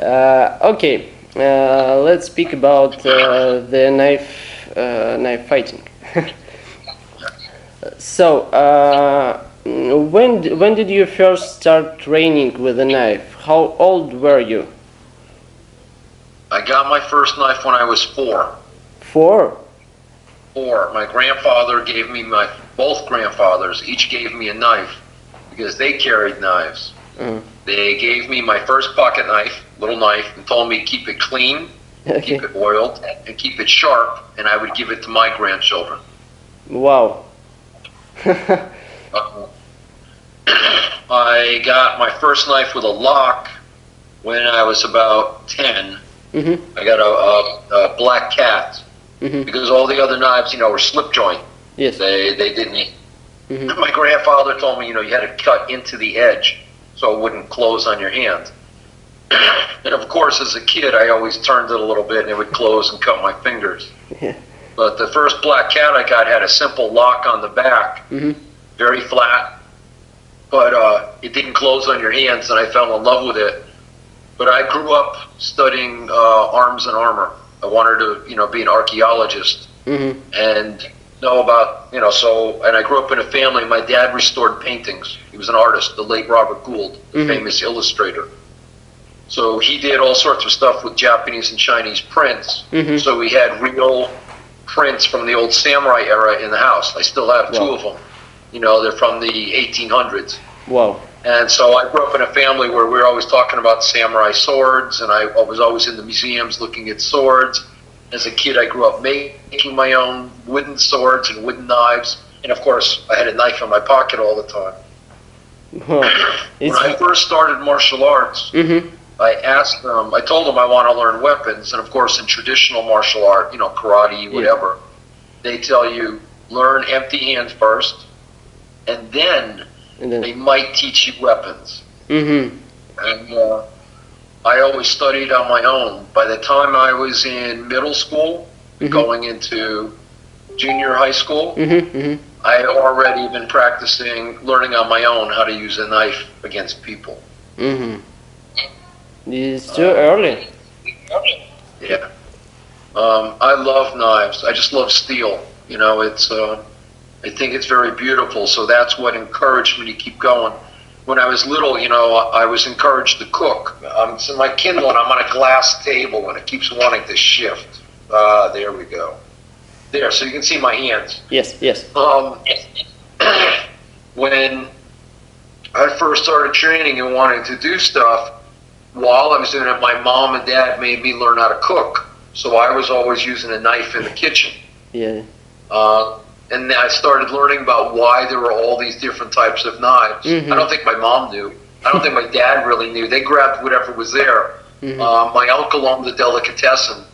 Okay, let's speak about the knife fighting. So, when did you first start training with a knife? How old were you? I got my first knife when I was 4. 4? 4. My grandfather gave me both grandfathers each gave me a knife because they carried knives. They gave me my first pocket knife, little knife, and told me keep it clean, keep it oiled, and keep it sharp, and I would give it to my grandchildren. Wow. I got my first knife with a lock when I was about 10. I got a black cat because all the other knives, were slip joint. Yes. They didn't. My grandfather told me, you had to cut into the edge so it wouldn't close on your hand. And of course, as a kid, I always turned it a little bit and it would close and cut my fingers. But the first black cat I got had a simple lock on the back, very flat, but it didn't close on your hands, and I fell in love with it. But I grew up studying arms and armor. I wanted to, be an archaeologist and know about, and I grew up in a family. My dad restored paintings. He was an artist, the late Robert Gould, the famous illustrator. So he did all sorts of stuff with Japanese and Chinese prints. So we had real prints from the old samurai era in the house. I still have 2 of them. They're from the 1800s. Wow. And so I grew up in a family where we were always talking about samurai swords, and I was always in the museums looking at swords. As a kid, I grew up making my own wooden swords and wooden knives. And of course, I had a knife in my pocket all the time. When I first started martial arts, I told them I want to learn weapons. And of course, in traditional martial art, karate, whatever, they tell you learn empty hands first, and then they might teach you weapons. And I always studied on my own. By the time I was in middle school, going into junior high school, I had already been practicing, learning on my own how to use a knife against people. It's too early. Yeah. I love knives. I just love steel. I think it's very beautiful, so that's what encouraged me to keep going. When I was little, I was encouraged to cook. So my Kindle, and I'm on a glass table, and it keeps wanting to shift. There we go. There, so you can see my hands. Yes. When I first started training and wanting to do stuff, while I was doing it, my mom and dad made me learn how to cook. So I was always using a knife in the kitchen. And then I started learning about why there were all these different types of knives. I don't think my mom knew. I don't think my dad really knew. They grabbed whatever was there. My uncle owned the delicatessen,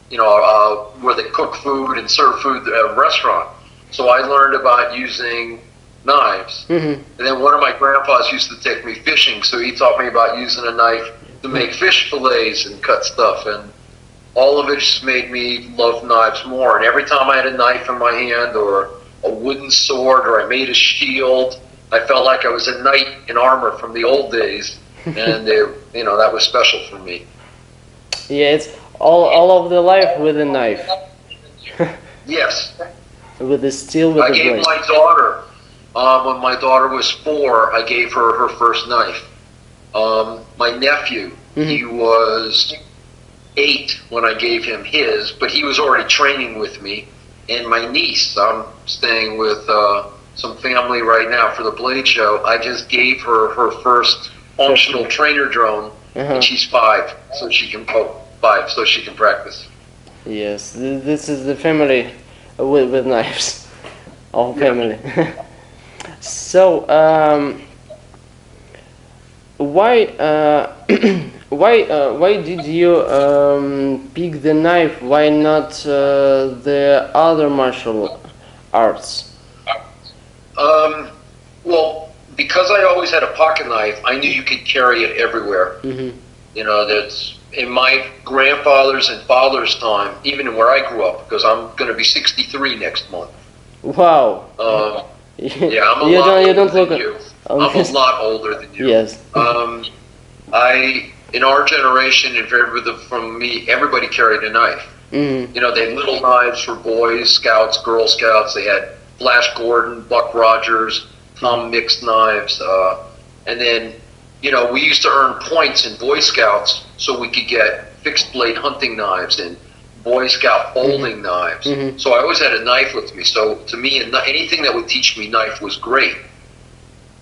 where they cook food and serve food at a restaurant. So I learned about using knives. And then one of my grandpas used to take me fishing, so he taught me about using a knife to make fish fillets and cut stuff. And all of it just made me love knives more. And every time I had a knife in my hand or a wooden sword or I made a shield, I felt like I was a knight in armor from the old days. And that was special for me. Yeah, it's all of the life with a knife. Yes. With the steel, with I the gave blade. my daughter, when my daughter was 4, I gave her her first knife. My nephew, he was 8 when I gave him his, but he was already training with me. And my niece, I'm staying with some family right now for the Blade Show. I just gave her her first functional trainer drone, and she's 5, so she can practice. Yes, this is the family with knives, all family. So, why did you pick the knife? Why not the other martial arts? Well, because I always had a pocket knife, I knew you could carry it everywhere. That's in my grandfather's and father's time, even where I grew up, because I'm going to be 63 next month. Wow. Yeah, I'm a lot older than you. I'm a lot older than you. Yes. in our generation, and from me, everybody carried a knife. Mm-hmm. You know, they had little knives for Boys Scouts, Girl Scouts. They had Flash Gordon, Buck Rogers, Tom Mix knives. And then, you know, we used to earn points in Boy Scouts so we could get fixed blade hunting knives and Boy Scout folding knives. Mm-hmm. So I always had a knife with me. So to me, anything that would teach me knife was great.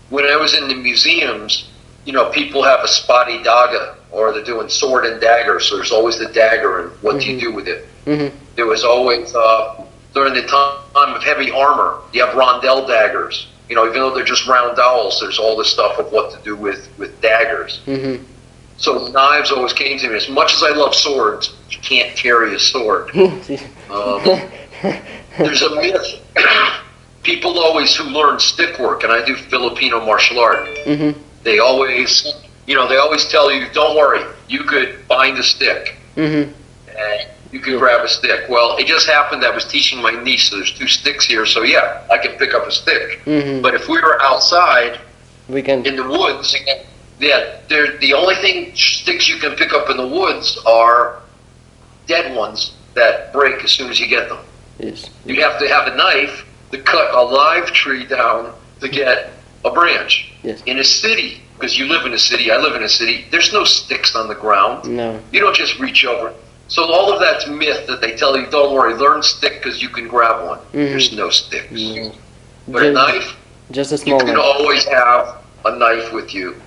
When I was in the museums, you know, people have a spotty daga, or they're doing sword and dagger, so there's always the dagger, and what do you do with it? Mm-hmm. There was always, during the time of heavy armor, you have rondelle daggers. You know, even though they're just round dowels, there's all this stuff of what to do with daggers. Mm-hmm. So knives always came to me. As much as I love swords, you can't carry a sword. There's a myth. People always who learn stick work, and I do Filipino martial art, Mm-hmm. they always tell you, don't worry, you could bind a stick. Mm-hmm. And you could grab a stick. Well, it just happened that I was teaching my niece, so there's 2 sticks here, so yeah, I can pick up a stick. Mm-hmm. But if we were outside We can. in the woods, yeah, the only sticks you can pick up in the woods are dead ones that break as soon as you get them. Yes. You'd have to have a knife to cut a live tree down to get a branch. Yes. In a city, because you live in a city, I live in a city, there's no sticks on the ground. No. You don't just reach over. So all of that's myth that they tell you, don't worry, learn stick because you can grab one. Mm-hmm. There's no sticks. No. But a knife, Just a you small can one. always have a knife with you.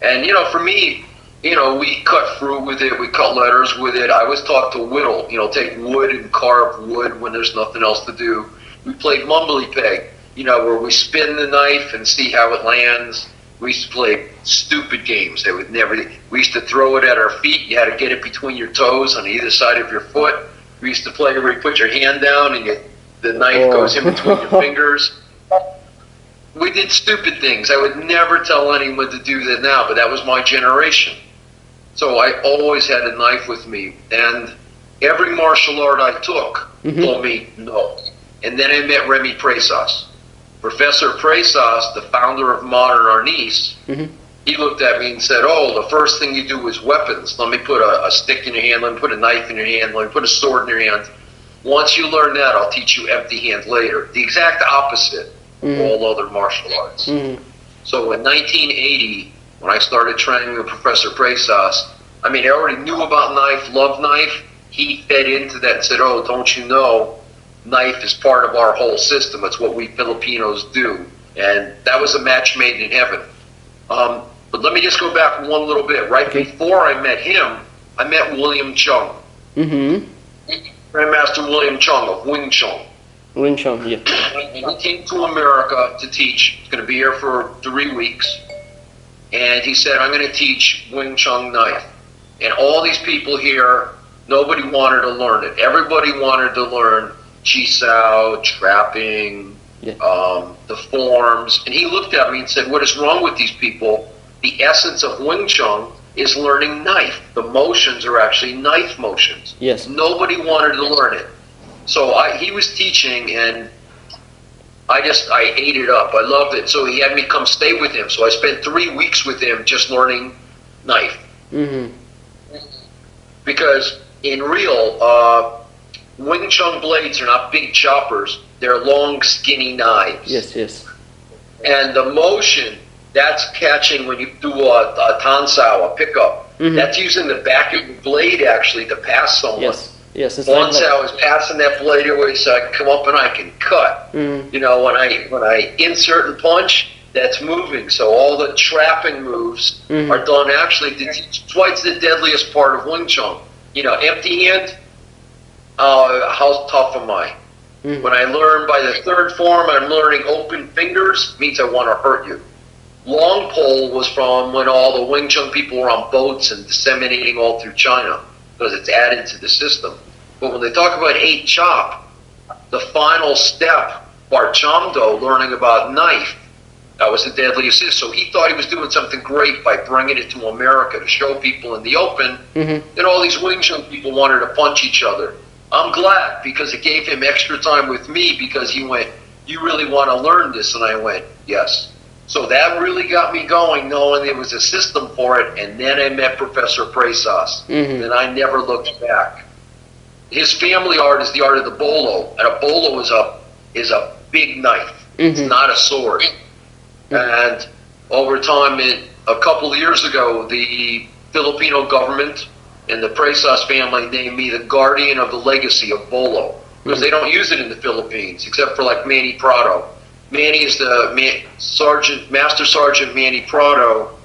And, you know, for me, you know, we cut fruit with it, we cut letters with it. I was taught to whittle, you know, take wood and carve wood when there's nothing else to do. We played mumbly peg, you know, where we spin the knife and see how it lands. We used to play stupid games that would never. We used to throw it at our feet. You had to get it between your toes on either side of your foot. We used to play where you put your hand down and the knife goes in between your fingers. We did stupid things. I would never tell anyone to do that now, but that was my generation. So I always had a knife with me. And every martial art I took told me no. And then I met Remy Presas. Professor Presas, the founder of Modern Arnis, he looked at me and said, oh, the first thing you do is weapons. Let me put a stick in your hand, let me put a knife in your hand, let me put a sword in your hand. Once you learn that, I'll teach you empty hand later. The exact opposite of all other martial arts. So in 1980, when I started training with Professor Presas, I mean, I already knew about knife, loved knife. He fed into that and said, oh, don't you know, knife is part of our whole system. It's what we Filipinos do. And that was a match made in heaven. But let me just go back one little bit. Right before I met him, I met William Chung. Grandmaster William Chung of Wing Chun. Wing Chun, yeah. He came to America to teach. He's going to be here for 3 weeks. And he said, I'm going to teach Wing Chun knife. And all these people here, nobody wanted to learn it. Everybody wanted to learn Chisao, trapping, the forms. And he looked at me and said, what is wrong with these people? The essence of Wing Chun is learning knife. The motions are actually knife motions. Yes. Nobody wanted to learn it. So he was teaching, and I ate it up. I loved it. So he had me come stay with him. So I spent 3 weeks with him just learning knife. Because in real, Wing Chun blades are not big choppers. They're long, skinny knives. Yes, yes. And the motion, that's catching when you do a tansao, a pickup. That's using the back of the blade, actually, to pass someone. Yes, yes. It's Tansao is passing that blade away so I can come up and I can cut. You know, when I insert and punch, that's moving. So all the trapping moves are done actually to teach. Twice the deadliest part of Wing Chun. You know, empty hand, how tough am I? When I learn by the third form, I'm learning open fingers, means I want to hurt you. Long pole was from when all the Wing Chun people were on boats and disseminating all through China, because it's added to the system. But when they talk about 8 chop, the final step, Bar Chamdo, learning about knife, that was the deadliest. So he thought he was doing something great by bringing it to America to show people in the open. Then all these Wing Chun people wanted to punch each other. I'm glad, because it gave him extra time with me, because he went, you really want to learn this? And I went, yes. So that really got me going, knowing there was a system for it. And then I met Professor Presas, and I never looked back. His family art is the art of the bolo, and a bolo is a big knife. It's not a sword. And over time, a couple of years ago, the Filipino government and the Presas family named me the guardian of the legacy of bolo, because they don't use it in the Philippines except for like Manny Prado. Manny is the Master Sergeant Manny Prado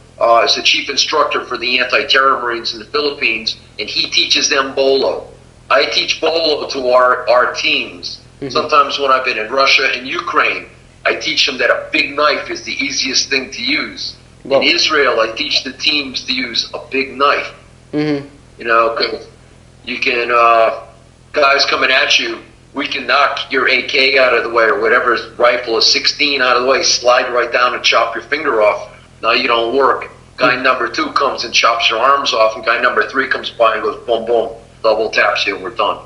is the chief instructor for the anti-terror Marines in the Philippines, and he teaches them bolo. I teach bolo to our teams. Sometimes when I've been in Russia and Ukraine, I teach them that a big knife is the easiest thing to use. In Israel, I teach the teams to use a big knife. You know, 'cause you can, guys coming at you, we can knock your AK out of the way or whatever rifle is 16 out of the way, slide right down and chop your finger off. Now you don't work. Guy number 2 comes and chops your arms off, and guy number 3 comes by and goes boom, boom, double taps you, and we're done.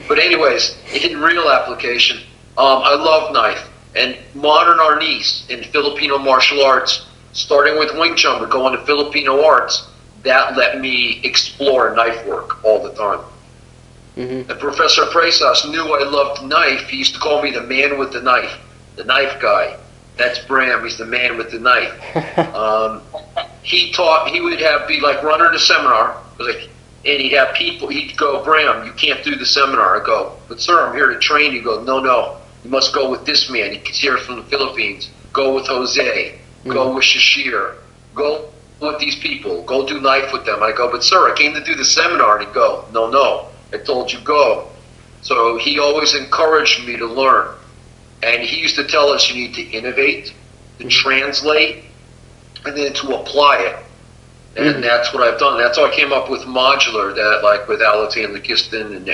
But anyways, in real application, I love knife. And modern arnis in Filipino martial arts, starting with Wing Chun, but going to Filipino arts, that let me explore knife work all the time. And Professor Presas knew I loved knife. He used to call me the man with the knife guy. That's Bram. He's the man with the knife. He would be like running a seminar, and he'd have people. He'd go, Bram, you can't do the seminar. I go, but sir, I'm here to train. He go, no, you must go with this man. He's here from the Philippines. Go with Jose. Go with Shashir. Go with these people. Go do knife with them. I go, but sir, I came to do the seminar. And he'd go, no, I told you go. So he always encouraged me to learn. And he used to tell us you need to innovate, to translate, and then to apply it. And that's what I've done. That's how I came up with modular, that like with Alatan Lakistan and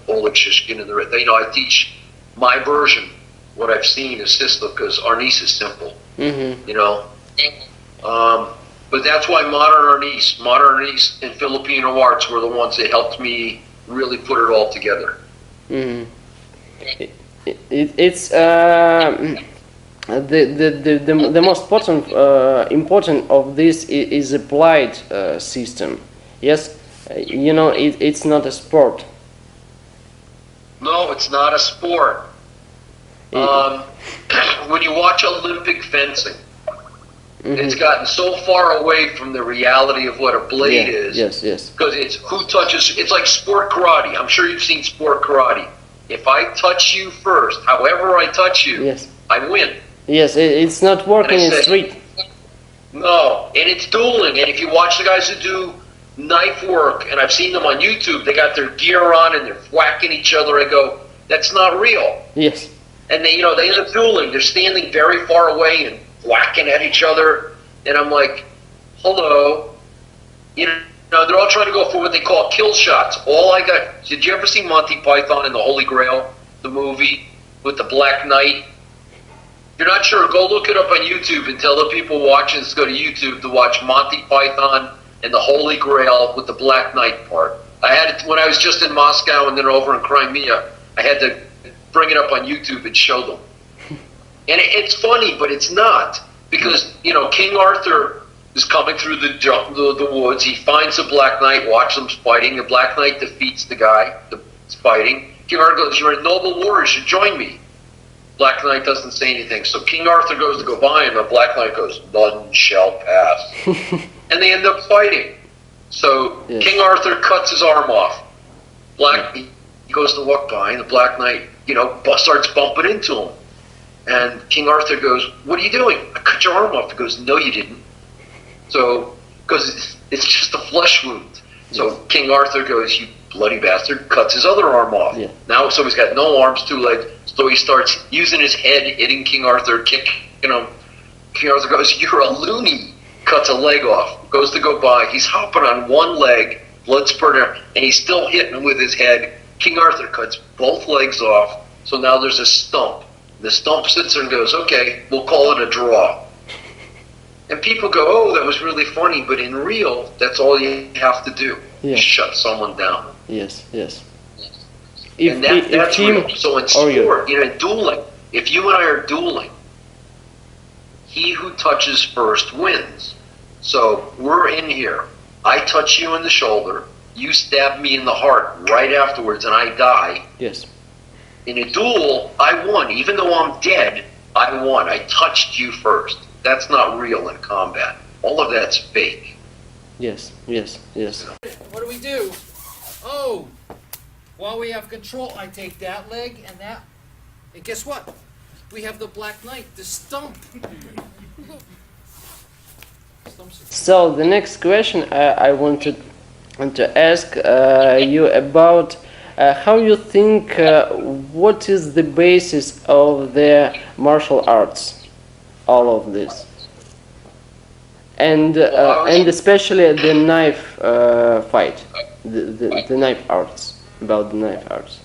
Oleg Shishkin and I teach my version, what I've seen is system, because Arnis is simple, you know. But that's why modern Arnis and Filipino arts were the ones that helped me really put it all together. It's the most important of this is applied system. Yes, you know, it's not a sport. No, it's not a sport. When you watch Olympic fencing, it's gotten so far away from the reality of what a blade is. Yes. Because it's who touches. It's like sport karate. I'm sure you've seen sport karate. If I touch you first, however I touch you, I win. Yes, it's not working in street. No, and it's dueling. And if you watch the guys who do knife work, and I've seen them on YouTube, they got their gear on and they're whacking each other. I go, that's not real. Yes. And they end up dueling. They're standing very far away and whacking at each other. And I'm like, hello. You know, they're all trying to go for what they call kill shots. Did you ever see Monty Python and the Holy Grail, the movie with the Black Knight? If you're not sure, go look it up on YouTube and tell the people watching to go to YouTube to watch Monty Python and the Holy Grail with the Black Knight part. I had it when I was just in Moscow and then over in Crimea. I had to bring it up on YouTube and show them. And it's funny, but it's not. Because, you know, King Arthur is coming through the woods. He finds the Black Knight, watches them fighting. The Black Knight defeats the guy that's fighting. King Arthur goes, you're a noble warrior, you should join me. Black Knight doesn't say anything. So King Arthur goes to go by him, and Black Knight goes, none shall pass. And they end up fighting. So King Arthur cuts his arm off. He goes to walk by, and the Black Knight, you know, starts bumping into him. And King Arthur goes, what are you doing? I cut your arm off. He goes, no, you didn't. So, because it's just a flesh wound. So King Arthur goes, you bloody bastard, cuts his other arm off. Now, so he's got no arms, 2 legs. So he starts using his head, hitting King Arthur, kicking him. King Arthur goes, you're a loony. Cuts a leg off. Goes to go by. He's hopping on one leg, blood spurting, and he's still hitting him with his head. King Arthur cuts both legs off. So now there's a stump. The stump sits there and goes, okay, we'll call it a draw. And people go, oh, that was really funny. But in real, that's all you have to do. Shut someone down. Yes. That's real. So in sport, you know, in dueling, if you and I are dueling, he who touches first wins. So we're in here. I touch you in the shoulder. You stab me in the heart right afterwards, and I die. Yes. In a duel, I won. Even though I'm dead, I won. I touched you first. That's not real in combat. All of that's fake. Yes, yes, yes. What do we do? Oh, while we have control, I take that leg and that. And guess what? We have the Black Knight, the stump. So the next question I wanted to ask you about how you think what is the basis of the martial arts, all of this, and especially the knife fight, the knife arts, about the knife arts.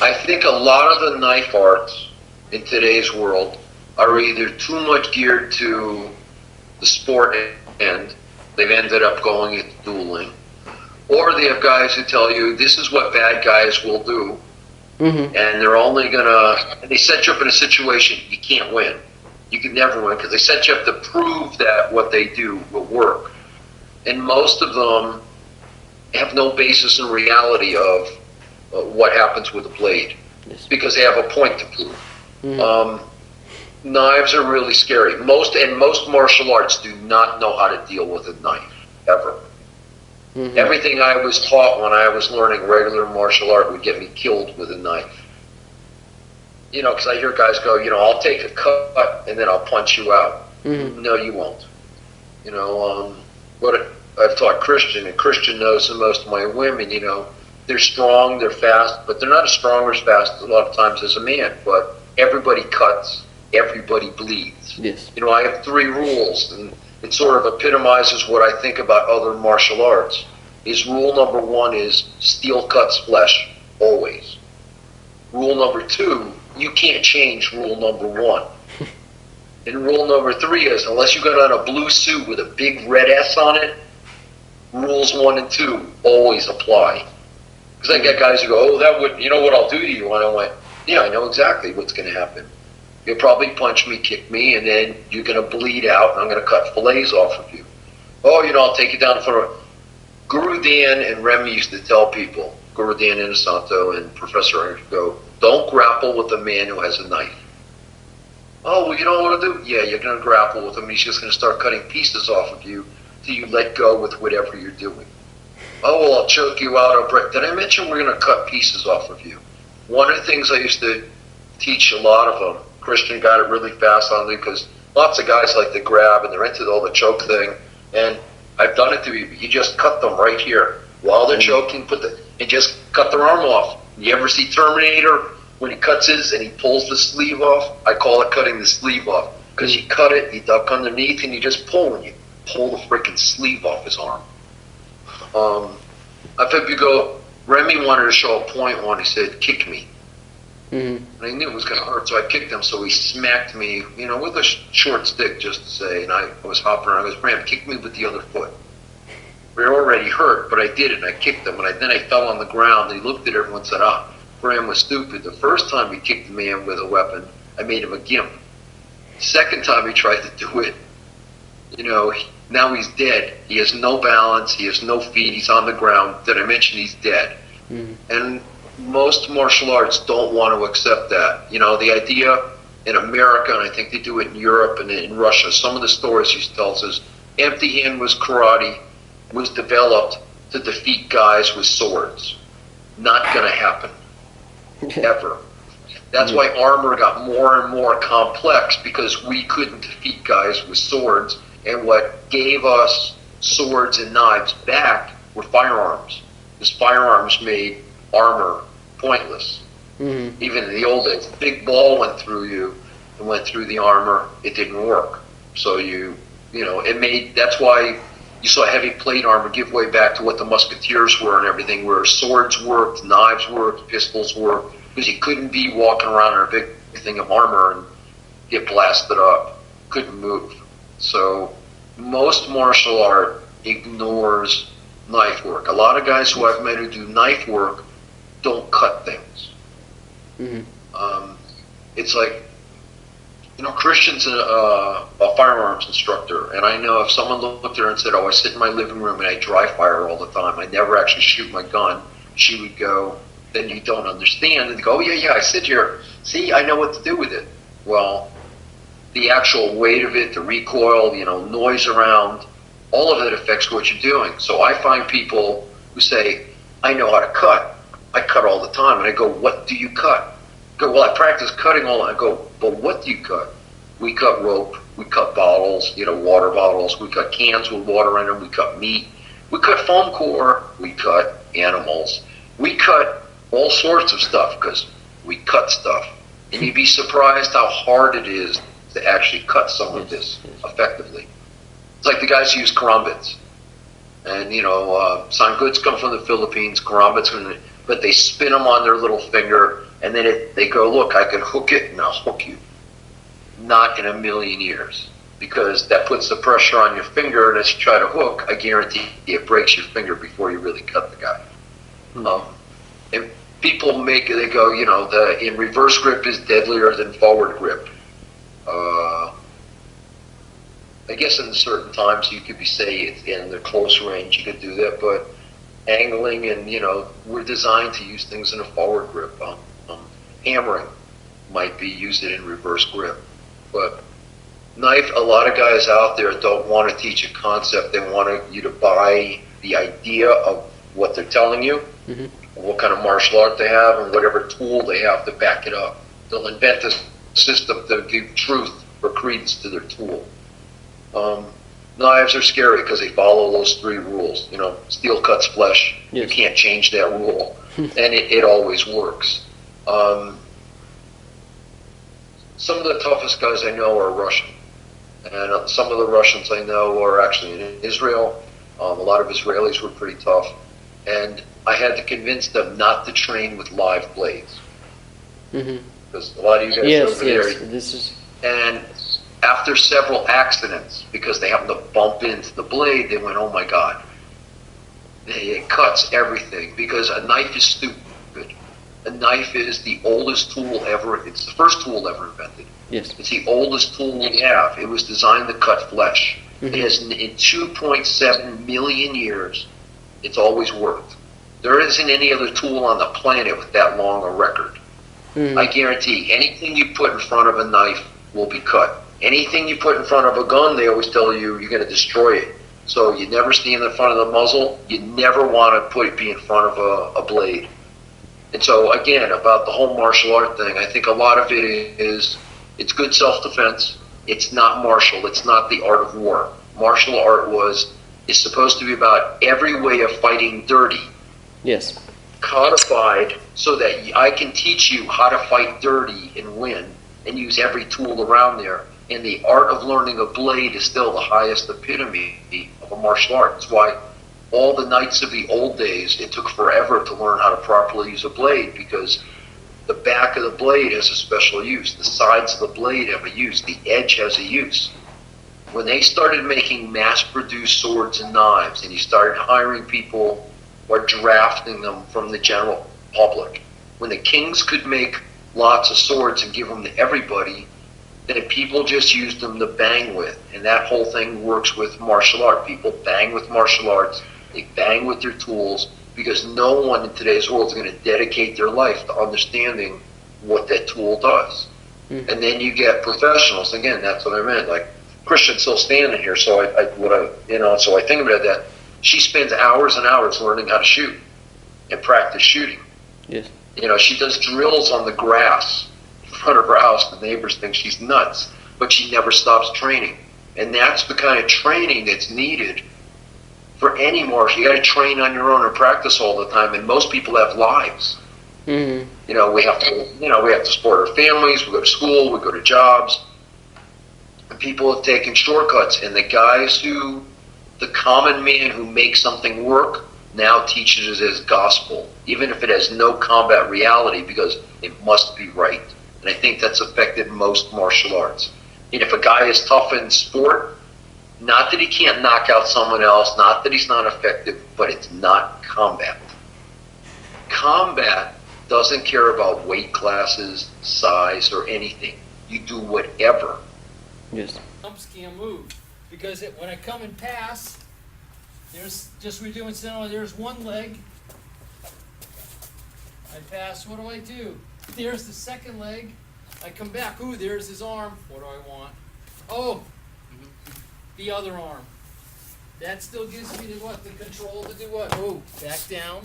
I think a lot of the knife arts in today's world are either too much geared to the sport end, they've ended up going into dueling, or they have guys who tell you this is what bad guys will do, and they're only gonna, they set you up in a situation you can't win. You can never win because they set you up to prove that what they do will work. And most of them have no basis in reality of what happens with a blade, because they have a point to prove. Knives are really scary. Most martial arts do not know how to deal with a knife, ever. Everything I was taught when I was learning regular martial art would get me killed with a knife. You know, because I hear guys go, you know, I'll take a cut and then I'll punch you out. No, you won't. You know, what I've taught Christian, and Christian knows the most of my women, you know, they're strong, they're fast, but they're not as strong or as fast a lot of times as a man. But everybody cuts, everybody bleeds. Yes. You know, I have 3 rules, and it sort of epitomizes what I think about other martial arts. Is rule number 1 is steel cuts flesh, always. Rule number 2, you can't change rule number 1. And rule number 3 is, unless you got on a blue suit with a big red S on it, rules 1 and 2 always apply. Because I get guys who go, oh, that would, you know what I'll do to you? And I went, yeah, I know exactly what's going to happen. You'll probably punch me, kick me, and then you're going to bleed out, and I'm going to cut fillets off of you. Oh, you know, I'll take you down for a... Guru Dan and Remy used to tell people, Guru Dan Inosanto and Professor Ernst, go, don't grapple with a man who has a knife. Oh, well, you don't want to do? Yeah, you're going to grapple with him. He's just going to start cutting pieces off of you till you let go with whatever you're doing. Oh, well, I'll choke you out. I'll break. Did I mention we're going to cut pieces off of you? One of the things I used to teach a lot of them, Christian got it really fast on me, because lots of guys like to grab and they're into all the choke thing. And I've done it to you. You just cut them right here while they're choking. And just cut their arm off. You ever see Terminator when he cuts his and he pulls the sleeve off? I call it cutting the sleeve off, because you cut it, you duck underneath, and you just pull, and you pull the freaking sleeve off his arm. I think you go. Remy wanted to show a point one. He said, "Kick me." And I knew it was going to hurt, so I kicked him. So he smacked me, you know, with a short stick, just to say. And I was hopping around. I goes, "Bram, kick me with the other foot." We were already hurt, but I did it. And I kicked him, and then I fell on the ground. And he looked at everyone and said, "Ah, Bram was stupid. The first time he kicked the man with a weapon, I made him a gimp. Second time he tried to do it, you know, now he's dead. He has no balance. He has no feet. He's on the ground. Did I mention he's dead?" And most martial arts don't want to accept that. You know, the idea in America, and I think they do it in Europe and in Russia, some of the stories he tells us, empty hand was karate, was developed to defeat guys with swords. Not going to happen. Ever. That's why armor got more and more complex, because we couldn't defeat guys with swords. And what gave us swords and knives back were firearms. Because firearms made armor pointless. Even in the old days, a big ball went through you and went through the armor. It didn't work. So you know, it made, that's why you saw heavy plate armor give way back to what the musketeers were and everything, where swords worked, knives worked, pistols worked, because you couldn't be walking around in a big thing of armor and get blasted up. Couldn't move. So most martial art ignores knife work. A lot of guys who I've met who do knife work don't cut things. It's like Christian's a firearms instructor, and I know if someone looked at her and said, "Oh, I sit in my living room and I dry fire all the time. I never actually shoot my gun," she would go, "Then you don't understand." And go, "Oh, yeah, I sit here. See, I know what to do with it." Well, the actual weight of it, the recoil, noise around, all of it affects what you're doing. So I find people who say, "I know how to cut. I cut all the time." And I go, "What do you cut?" Go, "Well, I practice cutting all." I go, "But what do you cut?" "We cut rope, we cut bottles, water bottles, we cut cans with water in them, we cut meat, we cut foam core, we cut animals, we cut all sorts of stuff because we cut stuff." And you'd be surprised how hard it is to actually cut some of this effectively. It's like the guys who use karambits. And, sangguts come from the Philippines, karambits, but they spin them on their little finger, and then they go, "Look, I can hook it, and I'll hook you." Not in a million years, because that puts the pressure on your finger, and as you try to hook, I guarantee it breaks your finger before you really cut the guy. And people they go, in reverse grip is deadlier than forward grip. I guess in certain times you could say in the close range you could do that, but angling and we're designed to use things in a forward grip. Hammering might be used in reverse grip, but knife. A lot of guys out there don't want to teach a concept. They want you to buy the idea of what they're telling you, what kind of martial art they have, and whatever tool they have to back it up. They'll invent a system to give truth or credence to their tool. Knives are scary because they follow those 3 rules. Steel cuts flesh. Yes. You can't change that rule, and it always works. Some of the toughest guys I know are Russian, and some of the Russians I know are actually in Israel. A lot of Israelis were pretty tough, and I had to convince them not to train with live blades. Because a lot of you guys over there. And after several accidents, because they happened to bump into the blade, they went, "Oh my God." It cuts everything, because a knife is stupid. A knife is the oldest tool ever. It's the first tool ever invented. Yes. It's the oldest tool we have. It was designed to cut flesh. It has, in 2.7 million years, it's always worked. There isn't any other tool on the planet with that long a record. I guarantee anything you put in front of a knife will be cut. Anything you put in front of a gun, they always tell you you're going to destroy it. So you never stand in front of the muzzle. You never want to be in front of a blade. And so, again, about the whole martial art thing, I think a lot of it is, it's good self-defense. It's not martial. It's not the art of war. Martial art is supposed to be about every way of fighting dirty. Yes. Codified so that I can teach you how to fight dirty and win and use every tool around there. And the art of learning a blade is still the highest epitome of a martial art. That's why all the knights of the old days, it took forever to learn how to properly use a blade, because the back of the blade has a special use. The sides of the blade have a use. The edge has a use. When they started making mass-produced swords and knives, and you started hiring people or drafting them from the general public, when the kings could make lots of swords and give them to everybody, then people just used them to bang with. And that whole thing works with martial art. People bang with martial arts. They bang with their tools, because no one in today's world is going to dedicate their life to understanding what that tool does. And then you get professionals. Again, that's what I meant. Like, Christian's still standing here, so I think about that. She spends hours and hours learning how to shoot and practice shooting. Yes. She does drills on the grass in front of her house. The neighbors think she's nuts, but she never stops training. And that's the kind of training that's needed for any martial. You got to train on your own and practice all the time. And most people have lives. We have to support our families. We go to school. We go to jobs. And people have taken shortcuts. And the common man who makes something work now teaches it as gospel, even if it has no combat reality, because it must be right. And I think that's affected most martial arts. And if a guy is tough in sport, not that he can't knock out someone else, not that he's not effective, but it's not combat. Combat doesn't care about weight classes, size, or anything. you do whatever. Yes. Stumps can't move because when I come and pass, there's just we're doing so. There's one leg. I pass. What do? There's the second leg. I come back. Ooh, there's his arm. What do I want? Oh, the other arm. That still gives me the what? The control to do what? Oh, back down.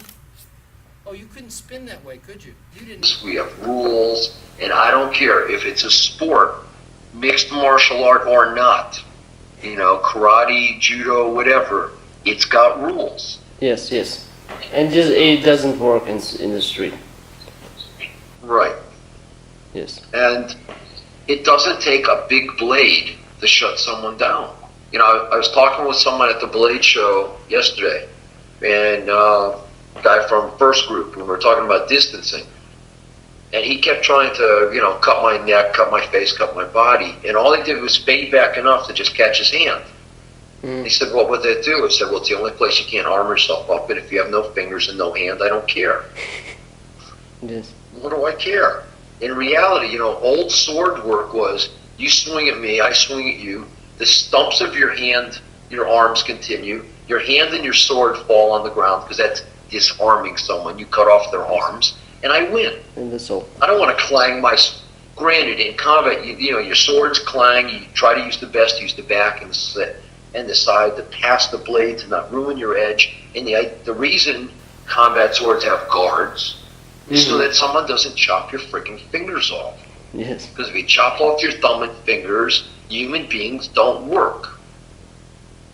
Oh, you couldn't spin that way, could you? You didn't. We have rules, and I don't care if it's a sport, mixed martial art or not. You know, karate, judo, whatever. It's got rules. Yes, yes. And just it doesn't work in the street. Right. Yes. And it doesn't take a big blade to shut someone down. You know, I was talking with someone at the Blade Show yesterday, and a guy from First Group, and we were talking about distancing. And he kept trying to, you know, cut my neck, cut my face, cut my body. And all he did was fade back enough to just catch his hand. He said, what would that do? I said, well, it's the only place you can't arm yourself up in. If you have no fingers and no hand, I don't care. Yes. What do I care? In reality, you know, old sword work was, you swing at me, I swing at you. The stumps of your hand, your arms continue. Your hand and your sword fall on the ground because that's disarming someone. You cut off their arms, and I win. And the soul. I don't want to clang my... Granted, in combat, you know, your swords clang. You try to use the best, use the back and the side to pass the blade to not ruin your edge. And the reason combat swords have guards is so that someone doesn't chop your freaking fingers off. Yes. Because if you chop off your thumb and fingers, human beings don't work.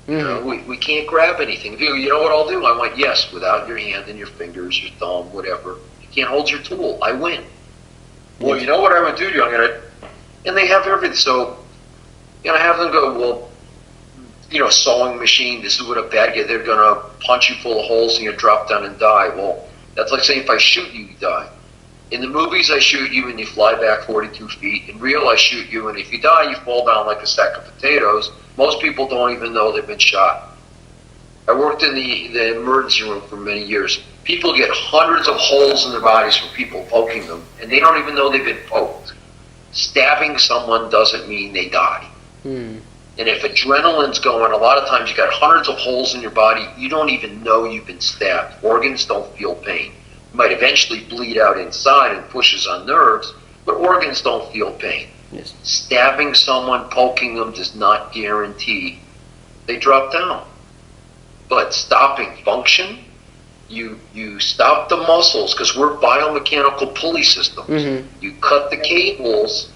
You know, we can't grab anything. You know what I'll do? I went, yes, without your hand and your fingers, your thumb, whatever. You can't hold your tool. I win. Well, you know what I would do to you? I'm going to... And they have everything. So, you know, I have them go, well, you know, sewing machine, this is what a bad guy, they're going to punch you full of holes and you drop down and die. Well, that's like saying if I shoot you, you die. In the movies, I shoot you and you fly back 42 feet. In real, I shoot you, and if you die, you fall down like a sack of potatoes. Most people don't even know they've been shot. I worked in the emergency room for many years. People get hundreds of holes in their bodies from people poking them, and they don't even know they've been poked. Stabbing someone doesn't mean they die. And if adrenaline's going, a lot of times you got hundreds of holes in your body, you don't even know you've been stabbed. Organs don't feel pain. You might eventually bleed out inside and pushes on nerves, but organs don't feel pain. Yes. Stabbing someone, poking them does not guarantee they drop down. But stopping function, you stop the muscles, because we're biomechanical pulley systems. You cut the cables,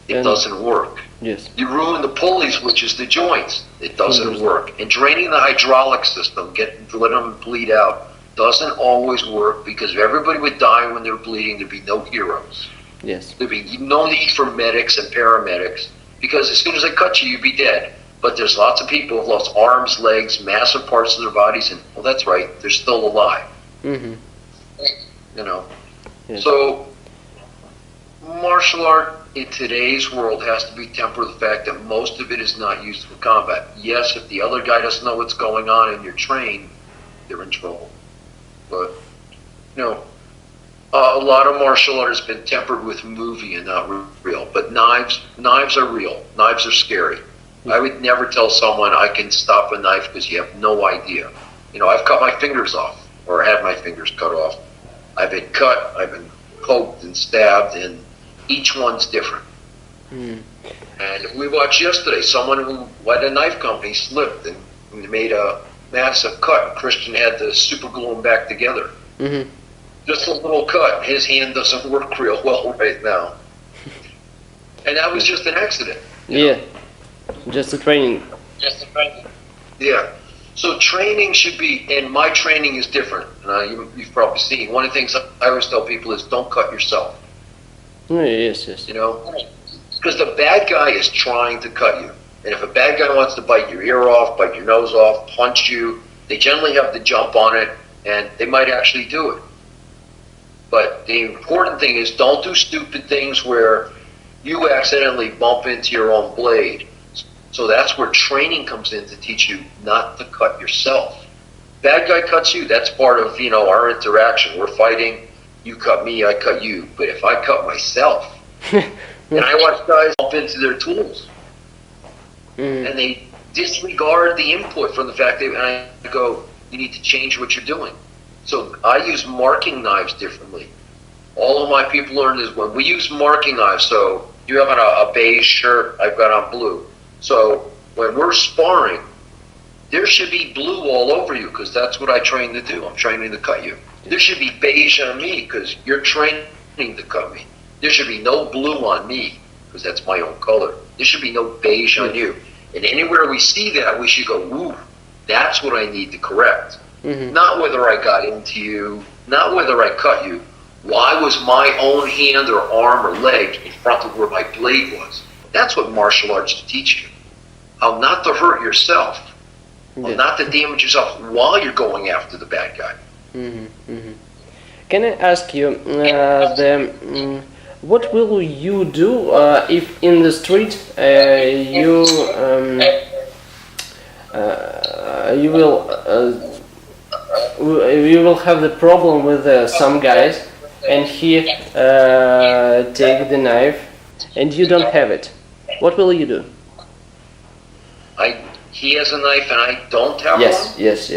it doesn't work. Yes. You ruin the pulleys, which is the joints, it doesn't work. And draining the hydraulic system, let them bleed out, doesn't always work, because if everybody would die when they're bleeding, there'd be no heroes. Yes. There'd be no need for medics and paramedics, because as soon as they cut you, you'd be dead. But there's lots of people who've lost arms, legs, massive parts of their bodies, and, well, that's right, they're still alive. You know? Yes. So, martial art in today's world has to be tempered with the fact that most of it is not used for combat. Yes, if the other guy doesn't know what's going on and you're trained, they're in trouble. But, you know, a lot of martial art has been tempered with movie and not real. But knives are real. Knives are scary. I would never tell someone I can stop a knife because you have no idea. You know, I've cut my fingers off, or had my fingers cut off. I've been cut, I've been poked and stabbed, and each one's different. And we watched yesterday, someone who at a knife company slipped and made a massive cut. Christian had to super glue them back together. Just a little cut. His hand doesn't work real well right now. And that was just an accident. Yeah. Just a training. Yeah. So training should be, and my training is different. You've probably seen. One of the things I always tell people is don't cut yourself. Yes, yes. You know? Because the bad guy is trying to cut you. And if a bad guy wants to bite your ear off, bite your nose off, punch you, they generally have the jump on it, and they might actually do it. But the important thing is don't do stupid things where you accidentally bump into your own blade. So that's where training comes in to teach you not to cut yourself. Bad guy cuts you, that's part of, you know, our interaction. We're fighting, you cut me, I cut you. But if I cut myself, And I watch guys bump into their tools, and they disregard the input from the fact that, and I go, you need to change what you're doing. So I use marking knives differently. All of my people learn is when we use marking knives, so you have on a beige shirt, I've got on blue. So when we're sparring, there should be blue all over you because that's what I train to do. I'm training to cut you. There should be beige on me because you're training to cut me. There should be no blue on me because that's my own color. There should be no beige on you. And anywhere we see that, we should go, ooh, that's what I need to correct. Not whether I got into you, not whether I cut you. Why was my own hand or arm or leg in front of where my blade was? That's what martial arts teach you. How not to hurt yourself. How not to damage yourself while you're going after the bad guy. Can I ask you, what will you do if in the street you will have the problem with some guys, and he take the knife, and you don't have it? What will you do? He has a knife and I don't have one? Yes.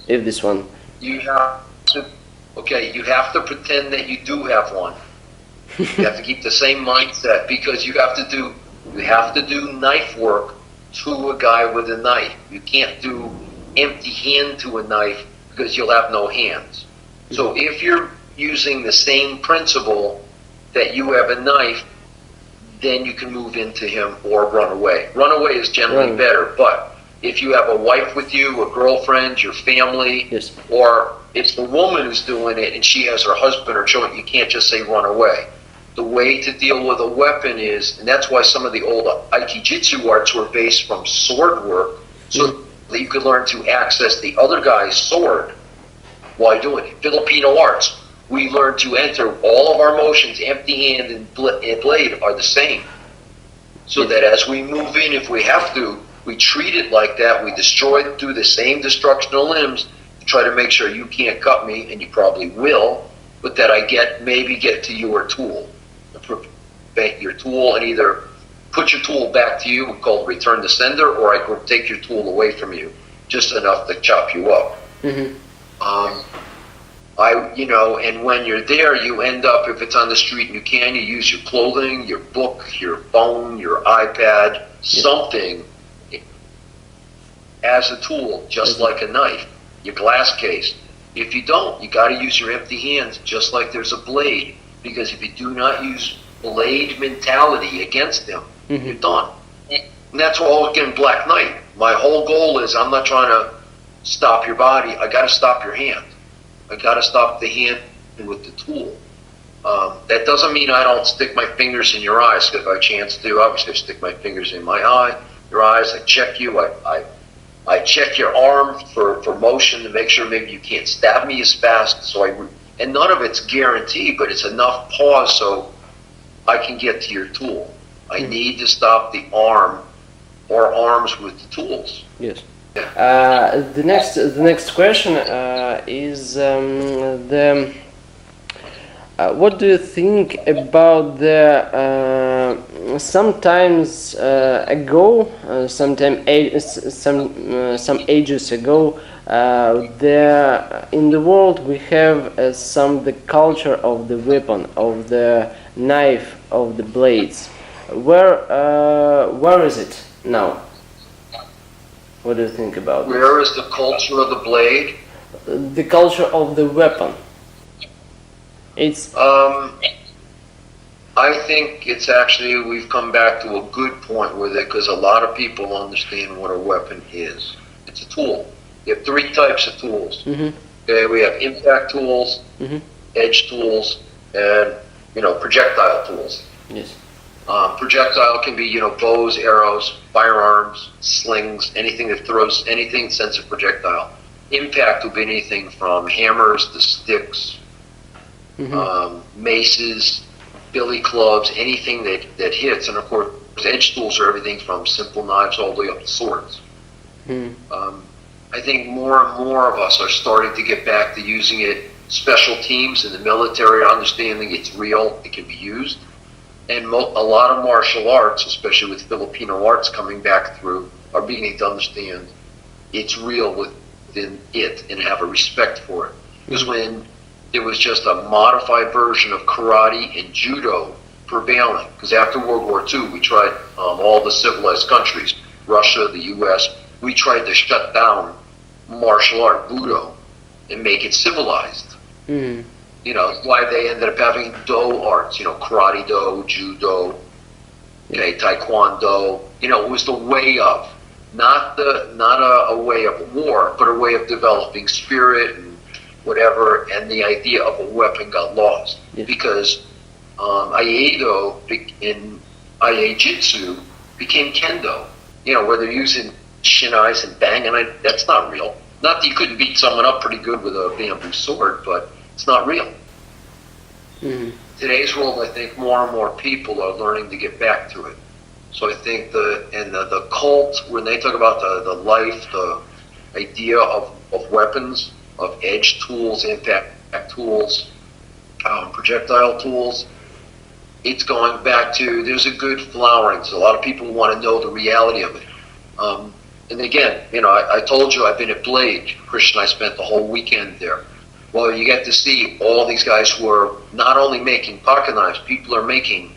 If this one. You have to pretend that you do have one. You have to keep the same mindset because you have to do knife work to a guy with a knife. You can't do empty hand to a knife because you'll have no hands. So if you're using the same principle that you have a knife, then you can move into him or run away. Run away is generally better, but if you have a wife with you, a girlfriend, your family, or it's the woman who's doing it and she has her husband or children, you can't just say run away. The way to deal with a weapon is, and that's why some of the old Aikijitsu arts were based from sword work, so that you could learn to access the other guy's sword while doing it. Filipino arts, we learn to enter all of our motions, empty hand and blade are the same. So that as we move in, if we have to, we treat it like that. We destroy it through the same destruction of limbs to try to make sure you can't cut me, and you probably will, but that I maybe get to your tool. Prevent your tool and either put your tool back to you, called return to sender, or I could take your tool away from you, just enough to chop you up. And when you're there, you end up, if it's on the street and you use your clothing, your book, your phone, your iPad, something as a tool, just like a knife, your glass case. If you don't, you got to use your empty hands, just like there's a blade, because if you do not use blade mentality against them, you're done. And that's all again, Black Knight. My whole goal is I'm not trying to stop your body. I got to stop your hand. I got to stop the hand with the tool. That doesn't mean I don't stick my fingers in your eyes. If I have a chance to, obviously I stick my fingers in your eyes. I check you. I check your arm for motion to make sure maybe you can't stab me as fast. And none of it's guaranteed, but it's enough pause so I can get to your tool. I need to stop the arm or arms with the tools. Yes. The next question is what do you think about the sometimes ago, some ages ago, in the world we have the culture of the weapon, of the knife, of the blades. Where is it now? What do you think about this? Where is the culture of the blade? The culture of the weapon. It's. I think it's actually, we've come back to a good point with it because a lot of people understand what a weapon is. It's a tool. You have three types of tools. Okay, we have impact tools, edge tools, and projectile tools. Yes. Projectile can be bows, arrows, firearms, slings, anything that throws anything sense of projectile. Impact will be anything from hammers to sticks, maces, billy clubs, anything that hits. And of course, edge tools are everything from simple knives all the way up to swords. I think more and more of us are starting to get back to using it. Special teams in the military are understanding it's real, it can be used. And a lot of martial arts, especially with Filipino arts coming back through, are beginning to understand it's real within it and have a respect for it. Because when there was just a modified version of karate and judo prevailing, because after World War II, we tried, all the civilized countries, Russia, the US, we tried to shut down martial art, Budo, and make it civilized. Mm. You know, why they ended up having do arts, you know, karate do, judo, okay, taekwondo. You know, it was the way of, not a way of war, but a way of developing spirit and whatever, and the idea of a weapon got lost. Yeah. Because Aikido in Aiei-jitsu became kendo. You know, where they're using shinais and banging, that's not real. Not that you couldn't beat someone up pretty good with a bamboo sword, but it's not real. Mm-hmm. Today's world, I think more and more people are learning to get back to it. So I think the cult, when they talk about the life, the idea of weapons, of edge tools, impact tools, projectile tools, it's going back to, there's a good flowering. So a lot of people want to know the reality of it. And again, you know, I told you I've been at Blade. Christian and I spent the whole weekend there. Well, you get to see all these guys who are not only making pocket knives, people are making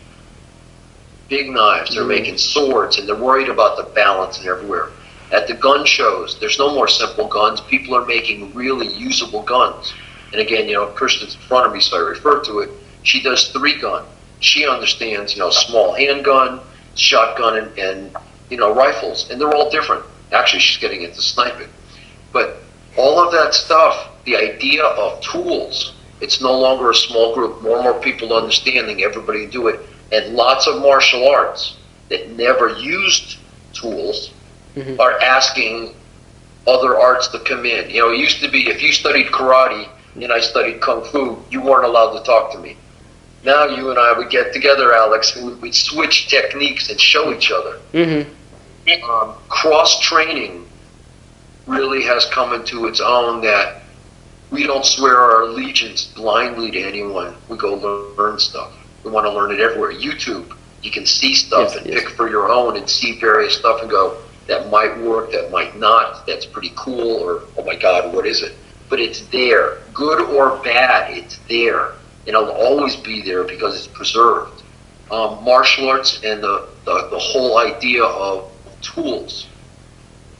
big knives, they're making swords, and they're worried about the balance and everywhere. At the gun shows, there's no more simple guns. People are making really usable guns. And again, you know, Kristen's in front of me, so I refer to it. She does 3-gun. She understands, you know, small handgun, shotgun, and you know, rifles, and they're all different. Actually, she's getting into sniping. But all of that stuff, the idea of tools, it's no longer a small group. More and more people understanding, everybody do it. And lots of martial arts that never used tools are asking other arts to come in. You know, it used to be if you studied karate and I studied kung fu, you weren't allowed to talk to me. Now you and I would get together, Alex, and we'd switch techniques and show each other. Mm-hmm. Cross-training really has come into its own, that we don't swear our allegiance blindly to anyone. We go learn stuff. We want to learn it everywhere. YouTube, you can see stuff and pick for your own and see various stuff and go, that might work, that might not, that's pretty cool, or oh my God, what is it? But it's there. Good or bad, it's there. And it'll always be there because it's preserved. Martial arts and the whole idea of tools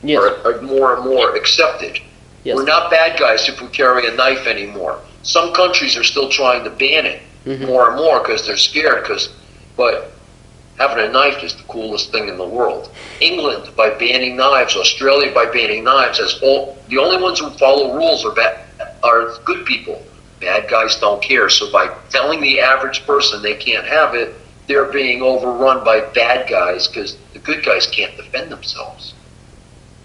are more and more accepted. Yes. We're not bad guys if we carry a knife anymore. Some countries are still trying to ban it more and more because they're scared. But having a knife is the coolest thing in the world. England by banning knives, Australia by banning knives, the only ones who follow rules are good people. Bad guys don't care. So by telling the average person they can't have it, they're being overrun by bad guys because the good guys can't defend themselves.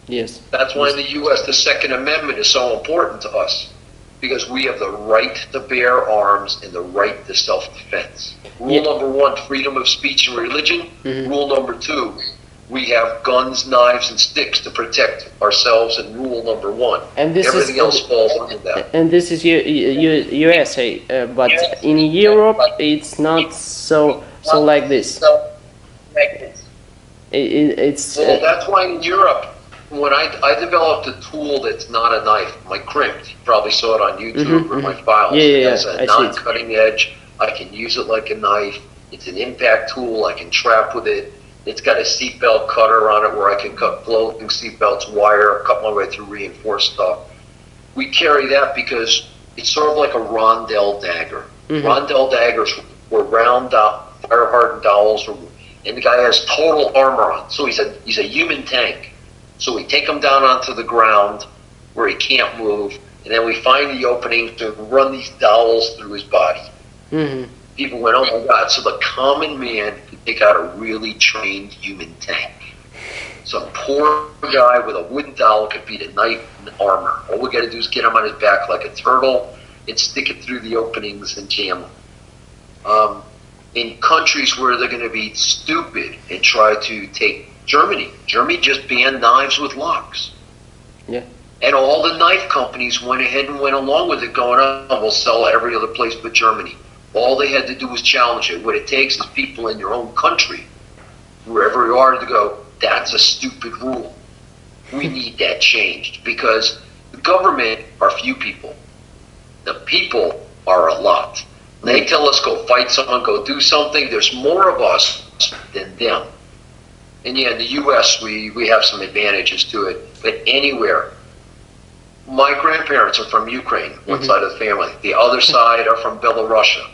Yes. That's why in the U.S. the Second Amendment is so important to us, because we have the right to bear arms and the right to self-defense. Rule number 1, freedom of speech and religion. Rule number 2, we have guns, knives, and sticks to protect ourselves, and rule number 1. And this everything else falls under that. And this is USA, but in Europe it's not so like this. It's well, that's why in Europe, when I developed a tool that's not a knife, my crimped, you probably saw it on YouTube or my files. It has a non-cutting edge. I can use it like a knife. It's an impact tool. I can trap with it. It's got a seatbelt cutter on it where I can cut floating seatbelts, wire, cut my way through reinforced stuff. We carry that because it's sort of like a rondelle dagger. Rondelle daggers were round, fire-hardened dowels, and the guy has total armor on. So he's a human tank. So we take him down onto the ground where he can't move, and then we find the opening to run these dowels through his body. People went, oh my God. So the common man could take out a really trained human tank. Some poor guy with a wooden dowel could beat a knight in armor. All we got to do is get him on his back like a turtle and stick it through the openings and jam him. In countries where they're going to be stupid and try to take Germany just banned knives with locks. Yeah. And all the knife companies went ahead and went along with it, going, oh, we'll sell every other place but Germany. All they had to do was challenge it. What it takes is people in your own country, wherever you are, to go, that's a stupid rule. We need that changed, because the government are few people. The people are a lot. They tell us go fight someone, go do something. There's more of us than them. And yeah, in the U.S. we have some advantages to it, but anywhere. My grandparents are from Ukraine, one side of the family. The other side are from Belarusia.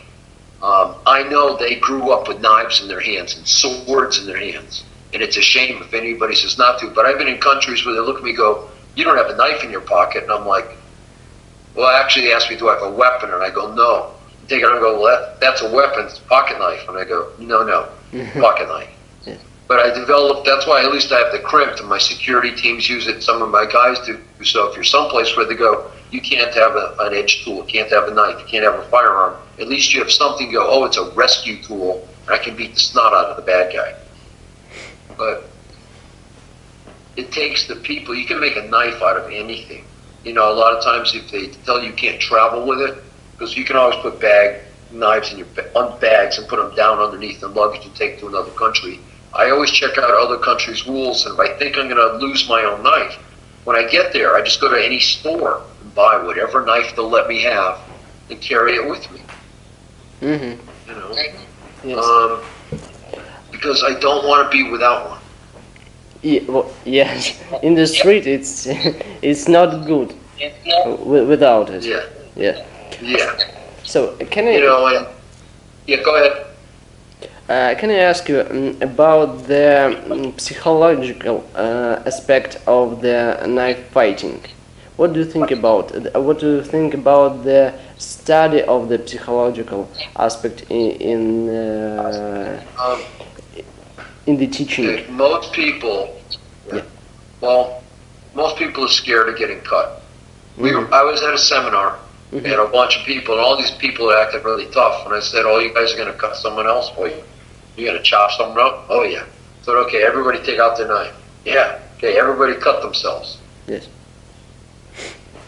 I know they grew up with knives in their hands and swords in their hands. And it's a shame if anybody says not to. But I've been in countries where they look at me and go, you don't have a knife in your pocket. And I'm like, well, actually they ask me, do I have a weapon? And I go, no. They take it and go, well, that's a weapon. It's a pocket knife. And I go, no, pocket knife. Yeah. But I developed, that's why at least I have the crimped, and my security teams use it. Some of my guys do. So if you're someplace where they go, you can't have an edge tool, you can't have a knife, you can't have a firearm, at least you have something to go, oh, it's a rescue tool, and I can beat the snot out of the bad guy. But it takes the people. You can make a knife out of anything. You know, a lot of times if they tell you can't travel with it, because you can always put knives in your bags and put them down underneath the luggage and take to another country. I always check out other countries' rules, and if I think I'm going to lose my own knife, when I get there, I just go to any store and buy whatever knife they'll let me have and carry it with me. Mm-hmm. You know, yes. Because I don't want to be without one. Yeah, well, yes. In the street, it's not good without it. Yeah. So can I? You know, yeah. Go ahead. Can I ask you about the psychological aspect of the knife fighting? What do you think about it? What do you think about the study of the psychological aspect in the teaching? Okay, most people, most people are scared of getting cut. I was at a seminar. We had a bunch of people, and all these people acted really tough. And I said, "Oh, you guys are going to cut someone else for you? You're going to chop someone up?" "Oh, yeah." I said, "Okay, everybody take out their knife." "Yeah." "Okay, everybody cut themselves." Yes.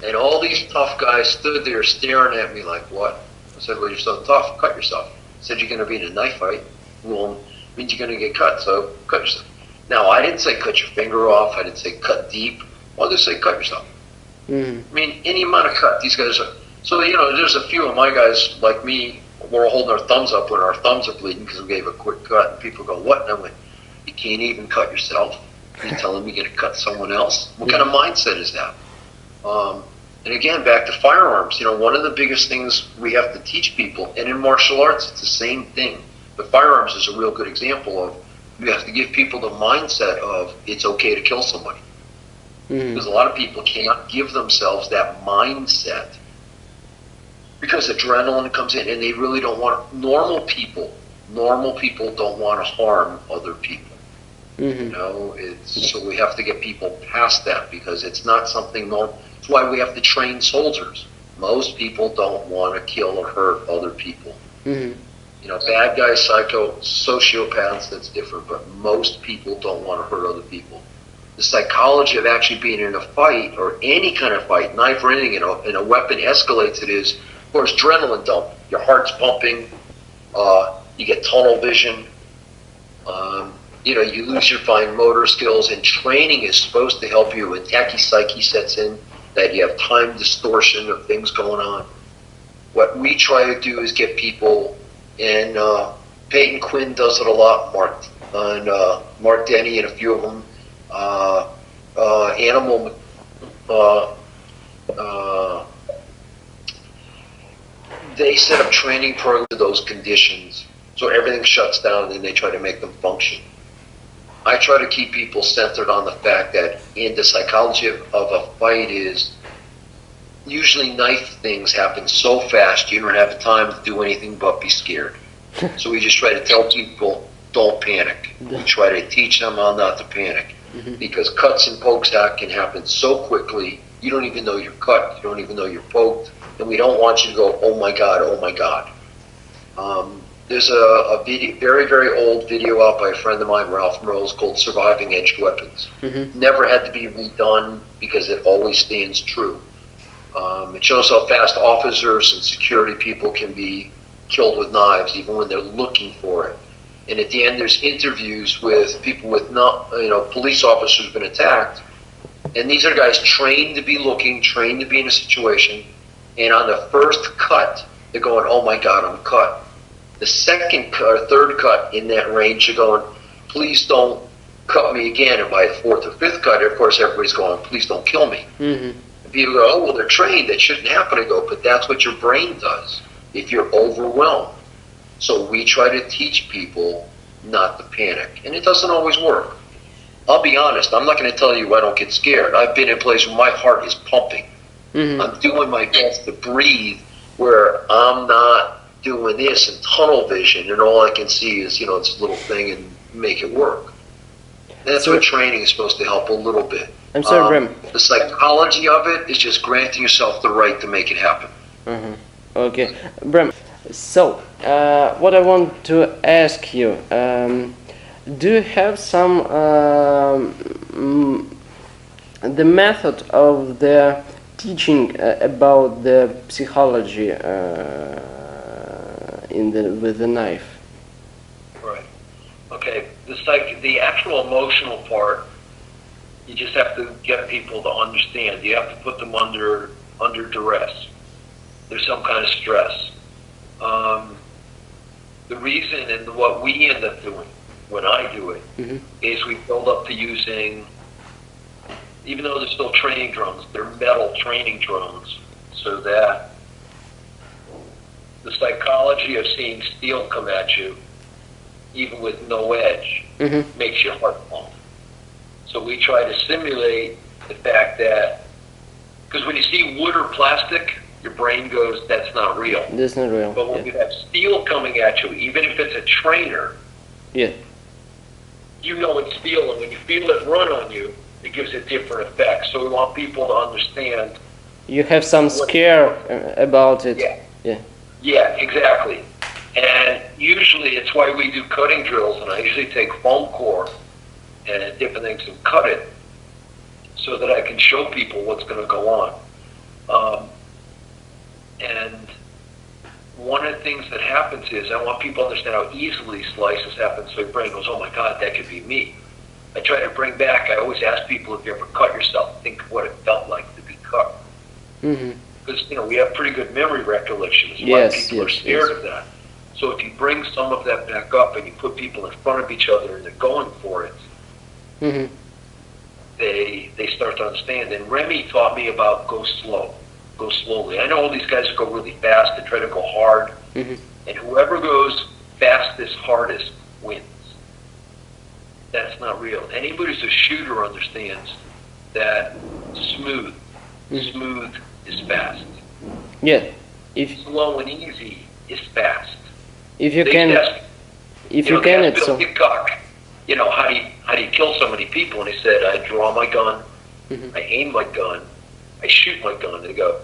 And all these tough guys stood there staring at me like, "What?" I said, "Well, you're so tough. Cut yourself." I said, "You're going to be in a knife fight. Well, it means you're going to get cut, so cut yourself." Now, I didn't say cut your finger off. I didn't say cut deep. I just say cut yourself. I mean, any amount of cut. These guys are... So, you know, there's a few of my guys, like me, we're holding our thumbs up when our thumbs are bleeding because we gave a quick cut. And people go, "What?" And I went, "You can't even cut yourself. You're telling me you're going to cut someone else? What kind of mindset is that?" And again, back to firearms. You know, one of the biggest things we have to teach people, and in martial arts, it's the same thing. But firearms is a real good example of, you have to give people the mindset of it's okay to kill somebody. Because a lot of people cannot give themselves that mindset. Because adrenaline comes in, and they really don't want. Normal people don't want to harm other people. You know, so we have to get people past that, because it's not something normal. That's why we have to train soldiers. Most people don't want to kill or hurt other people. You know, bad guys, sociopaths, that's different, but most people don't want to hurt other people. The psychology of actually being in a fight, or any kind of fight, knife or anything, and a weapon escalates it is, of course, adrenaline dump. Your heart's pumping. You get tunnel vision. You know, you lose your fine motor skills, and training is supposed to help you. And tachypsyche sets in, that you have time distortion of things going on. What we try to do is get people, and Peyton Quinn does it a lot, Mark Denny and a few of them, they set up training programs to those conditions, so everything shuts down, and then they try to make them function. I try to keep people centered on the fact that in the psychology of a fight is, usually knife things happen so fast you don't have time to do anything but be scared. So we just try to tell people, don't panic. We try to teach them how not to panic. Because cuts and pokes can happen so quickly, you don't even know you're cut, you don't even know you're poked, and we don't want you to go, "Oh my God, oh my God." There's a video, very, very old video out by a friend of mine, Ralph Merle's, called "Surviving Edged Weapons." Never had to be redone because it always stands true. It shows how fast officers and security people can be killed with knives, even when they're looking for it. And at the end, there's interviews with people with police officers who've been attacked. And these are guys trained to be looking, trained to be in a situation. And on the first cut, they're going, oh my God, I'm cut. The second cut or third cut in that range, they're going, please don't cut me again. And by the fourth or fifth cut, of course, everybody's going, please don't kill me. Mm-hmm. And people go, oh, well, they're trained. That shouldn't happen. I go, but that's what your brain does if you're overwhelmed. So we try to teach people not to panic. And it doesn't always work. I'll be honest. I'm not going to tell you I don't get scared. I've been in places where my heart is pumping. Mm-hmm. I'm doing my best to breathe where I'm not doing this and tunnel vision, and all I can see is, this little thing and make it work. That's what training is supposed to help a little bit. I'm sorry, Bram. The psychology of it is just granting yourself the right to make it happen. Mm-hmm. Okay, Bram. So, what I want to ask you, do you have some the method of the teaching about the psychology with the knife? Right. Okay. The actual emotional part, you just have to get people to understand. You have to put them under duress. There's some kind of stress. The reason and what we end up doing when I do it mm-hmm. is we build up to using, even though they're still training drones, they're metal training drones, so that the psychology of seeing steel come at you, even with no edge, mm-hmm. makes your heart pump. So we try to simulate the fact that, because when you see wood or plastic, your brain goes, that's not real. That's not real. But when you have steel coming at you, even if it's a trainer, yeah, you know it's steel, and when you feel it run on you, it gives a different effect. So we want people to understand. You have some scare about it. Yeah. Yeah. Yeah, exactly. And usually it's why we do cutting drills, and I usually take foam core and different things and cut it so that I can show people what's going to go on. And one of the things that happens is I want people to understand how easily slices happen, so your brain goes, oh my God, that could be me. I try to bring back, I always ask people, if you ever cut yourself, think of what it felt like to be cut. Mm-hmm. Because, we have pretty good memory recollections. A lot of people are scared of that. So if you bring some of that back up and you put people in front of each other and they're going for it, mm-hmm. they start to understand. And Remy taught me about go slow, go slowly. I know all these guys go really fast and try to go hard, mm-hmm. and whoever goes fastest, hardest wins. That's not real. Anybody who's a shooter understands that smooth is fast. Yeah. Slow and easy is fast. If you can, it's so. Hickok, how do you kill so many people? And he said, I draw my gun, mm-hmm. I aim my gun, I shoot my gun. And they go,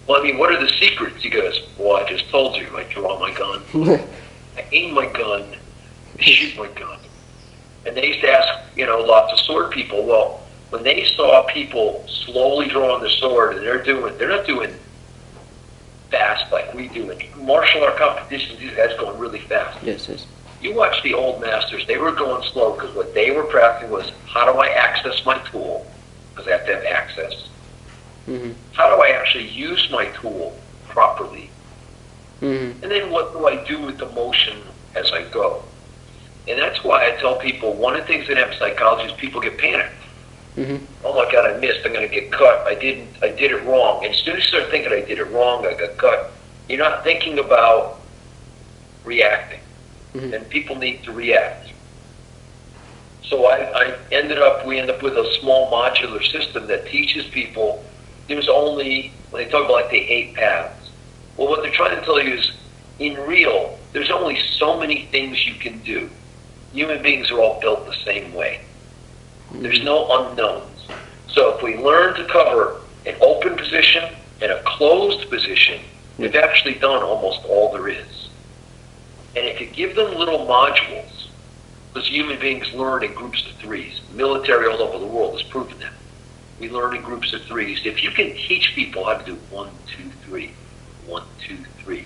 well, what are the secrets? He goes, well, I just told you, I draw my gun, I aim my gun, I shoot my gun. And they used to ask, lots of sword people, well, when they saw people slowly drawing the sword, and they're not doing fast like we do. In martial art competitions, these guys going really fast. Yes. You watch the old masters, they were going slow because what they were practicing was, how do I access my tool? Because I have to have access. Mm-hmm. How do I actually use my tool properly? Mm-hmm. And then what do I do with the motion as I go? And that's why I tell people, one of the things that happens in psychology is people get panicked. Mm-hmm. Oh my God, I missed, I'm going to get cut. I did it wrong. And as soon as you start thinking I did it wrong, I got cut, you're not thinking about reacting. Mm-hmm. And people need to react. So we end up with a small modular system that teaches people there's only, when they talk about like the 8 paths, well, what they're trying to tell you is, in real, there's only so many things you can do. Human beings are all built the same way. There's no unknowns. So if we learn to cover an open position and a closed position, we've actually done almost all there is. And if you give them little modules, because human beings learn in groups of 3s, military all over the world has proven that. We learn in groups of 3s. If you can teach people how to do 1, 2, 3, 1, 2, 3,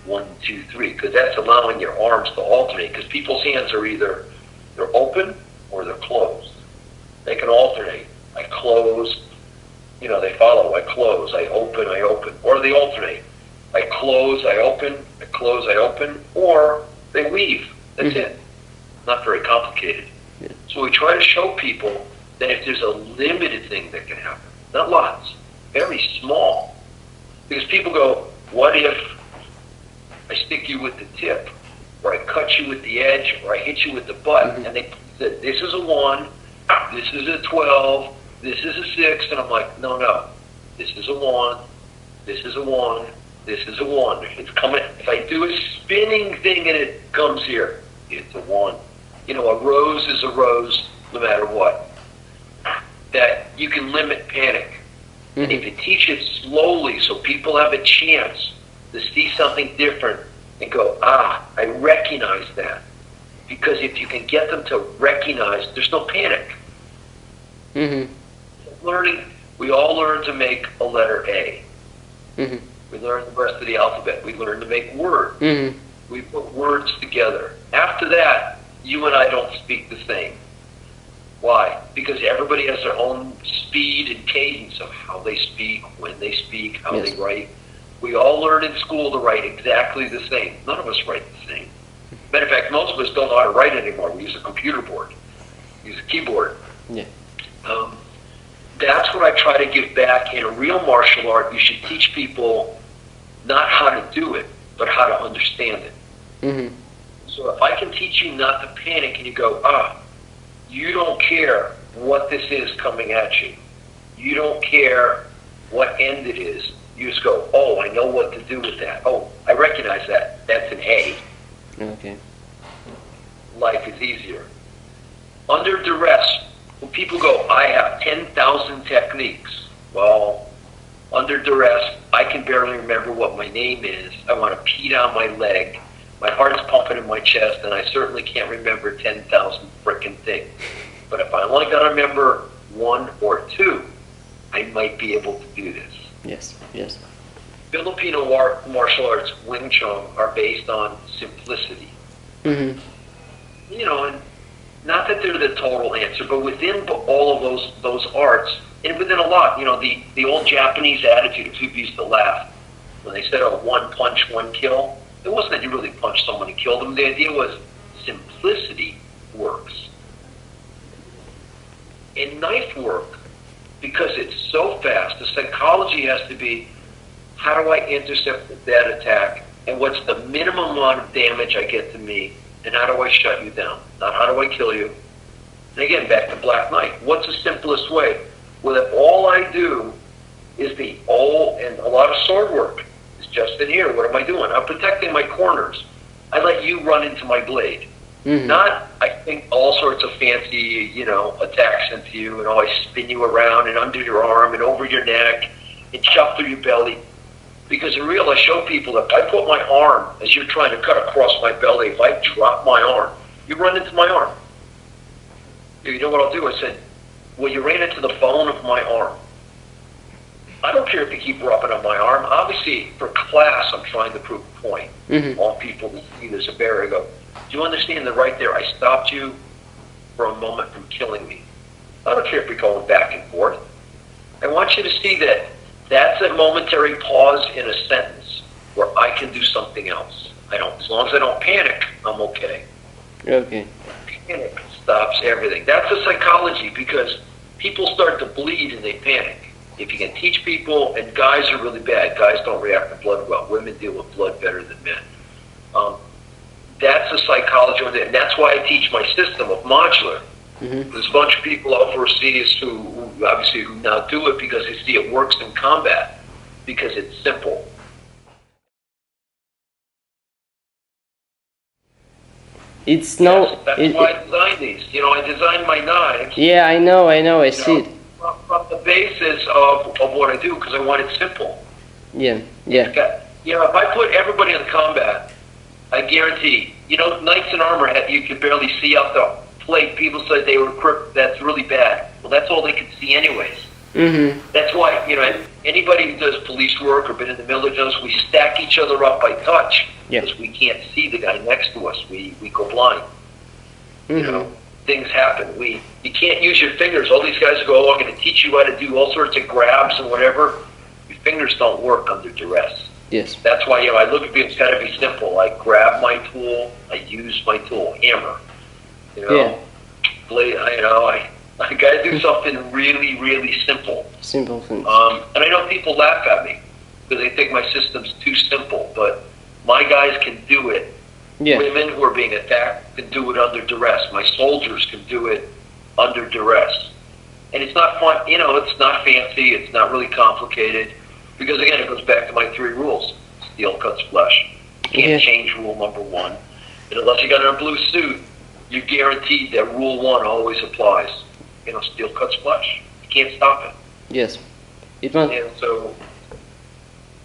1, 2, 3, because that's allowing your arms to alternate, because people's hands are either they're open or they're closed. They can alternate. I close, they follow. I close, I open, or they alternate. I close, I open, I close, I open, or they weave. That's it. Not very complicated. Yeah. So we try to show people that if there's a limited thing that can happen, not lots, very small, because people go, what if I stick you with the tip, or I cut you with the edge, or I hit you with the butt, and they said, this is a 1, this is a 12, this is a 6, and I'm like, no, this is a 1, this is a 1, this is a 1. It's coming. If I do a spinning thing and it comes here, it's a 1. A rose is a rose no matter what. That you can limit panic. And if you teach it slowly so people have a chance to see something different and go, I recognize that. Because if you can get them to recognize, there's no panic. Learning, we all learn to make a letter A. We learn the rest of the alphabet. We learn to make words. We put words together. After that, you and I don't speak the same. Why? Because everybody has their own speed and cadence of how they speak, when they speak, how they write. We all learn in school to write exactly the same. None of us write the same. Matter of fact, most of us don't know how to write anymore. We use a computer board. We use a keyboard. Yeah. That's what I try to give back. In a real martial art, you should teach people not how to do it, but how to understand it. So if I can teach you not to panic and you go, you don't care what this is coming at you. You don't care what end it is. You just go, I know what to do with that. I recognize that. That's an A. Okay. Life is easier. Under duress, when people go, I have 10,000 techniques. Well, under duress, I can barely remember what my name is. I want to pee down my leg. My heart's pumping in my chest, and I certainly can't remember 10,000 frickin' things. But if I only got to remember 1 or 2, I might be able to do this. Yes. Filipino martial arts, Wing Chun, are based on simplicity. And not that they're the total answer, but within all of those arts, and within a lot, the old Japanese attitude, people used to laugh when they said, 1 punch, 1 kill. It wasn't that you really punched someone and killed them. The idea was simplicity works. In knife work, because it's so fast, the psychology has to be, how do I intercept that attack, and what's the minimum amount of damage I get to me, and how do I shut you down? Not how do I kill you. And again, back to Black Knight. What's the simplest way? Well, if all I do is and a lot of sword work is just in here. What am I doing? I'm protecting my corners. I let you run into my blade. Not, I think, all sorts of fancy, attacks into you, and I spin you around and under your arm and over your neck and chop through your belly. Because in real, I show people that if I put my arm, as you're trying to cut across my belly, if I drop my arm, you run into my arm. You know what I'll do? I said, well, you ran into the bone of my arm. I don't care if you keep rubbing on my arm. Obviously, for class, I'm trying to prove a point. I want people to see there's a barrier. I go, do you understand that right there I stopped you for a moment from killing me? I don't care if you're going back and forth. I want you to see that that's a momentary pause in a sentence where I can do something else. As long as I don't panic, I'm okay. Okay. Panic stops everything. That's a psychology, because people start to bleed and they panic. If you can teach people, and guys are really bad. Guys don't react to blood well. Women deal with blood better than men. That's a psychology, and that's why I teach my system of modular. There's a bunch of people overseas who now do it because they see it works in combat, because it's simple. It's no. That's why I designed these. I designed my knives. Yeah, I know. I see it. From the basis of what I do, because I want it simple. Yeah. If I put everybody in combat, I guarantee, knights in armor, you can barely see out the plate. People said they were crimped. That's really bad. Well, that's all they could see anyways. Mm-hmm. That's why, anybody who does police work or been in the military knows we stack each other up by touch because we can't see the guy next to us. We go blind. Mm-hmm. Things happen. You can't use your fingers. All these guys go, I'm going to teach you how to do all sorts of grabs and whatever. Your fingers don't work under duress. Yes. That's why, I look at it, it's got to be simple. I grab my tool, I use my tool, hammer. Blade, I got to do something really, really simple. Simple things. And I know people laugh at me because they think my system's too simple, but my guys can do it. Yeah. Women who are being attacked can do it under duress. My soldiers can do it under duress. And it's not fun, it's not fancy, it's not really complicated. Because again, it goes back to my 3 rules. Steel cuts flesh. You can't change rule number 1. And unless you got on a blue suit, you're guaranteed that rule 1 always applies. Steel cuts flesh. You can't stop it. Yes. It must. And so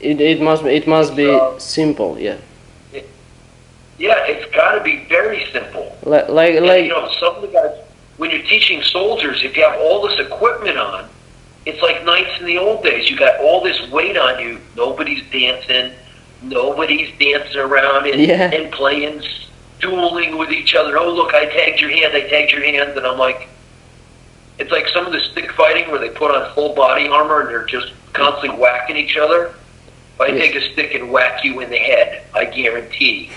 it must be simple. Yeah. Yeah, it's got to be very simple. Like some of the guys, when you're teaching soldiers, if you have all this equipment on, it's like knights in the old days. You got all this weight on you. Nobody's dancing. Nobody's dancing around and playing, dueling with each other. Oh, look, I tagged your hand. I tagged your hand. And I'm like, it's like some of the stick fighting where they put on full body armor and they're just constantly whacking each other. If I take a stick and whack you in the head, I guarantee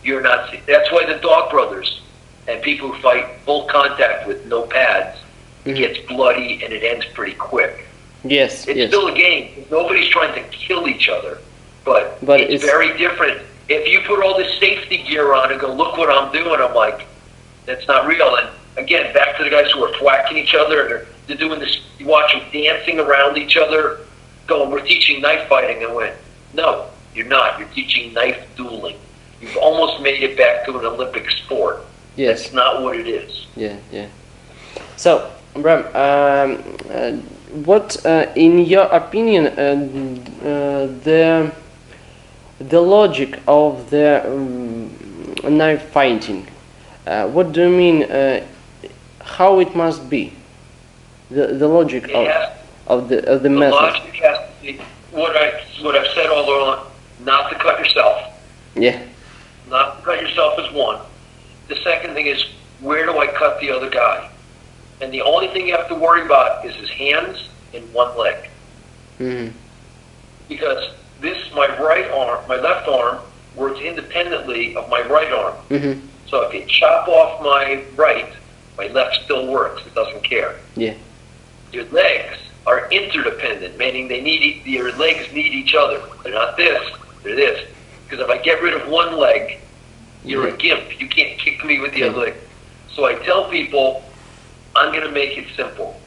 you're not. That's why the Dog Brothers and people who fight full contact with no pads, it gets bloody and it ends pretty quick. Yes, it's still a game. Nobody's trying to kill each other, but it's very different. If you put all this safety gear on and go, look what I'm doing, I'm like, that's not real. And again, back to the guys who are whacking each other and they're doing this. You watch them dancing around each other, going, we're teaching knife fighting. And went, no, you're not. You're teaching knife dueling. You've almost made it back to an Olympic sport. Yes. That's not what it is. Yeah. So, Bram, what, in your opinion, the logic of the knife fighting? What do you mean? How it must be? The logic of the method. The logic has to be what I've said all along. Not to cut yourself. Yeah. Not to cut yourself is one. The second thing is, where do I cut the other guy? And the only thing you have to worry about is his hands and one leg. Mm-hmm. Because my left arm works independently of my right arm. Mm-hmm. So if you chop off my right, my left still works. It doesn't care. Yeah. Your legs are interdependent, meaning your legs need each other. They're not this, they're this. Because if I get rid of one leg, you're a gimp. You can't kick me with the other leg. So I tell people, I'm going to make it simple.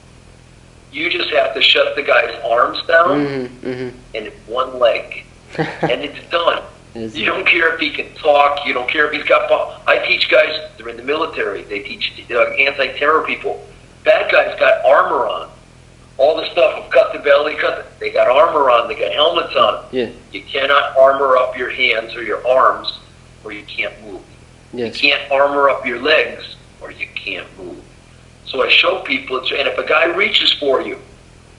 You just have to shut the guy's arms down and one leg. And it's done. You don't care if he can talk. You don't care if he's got... I teach guys, they're in the military. They teach anti-terror people. Bad guys got armor on. All the stuff of cut the belly, they got armor on. They got helmets on. Yeah. You cannot armor up your hands or your arms or you can't move. Yes. You can't armor up your legs or you can't move. So I show people, and if a guy reaches for you,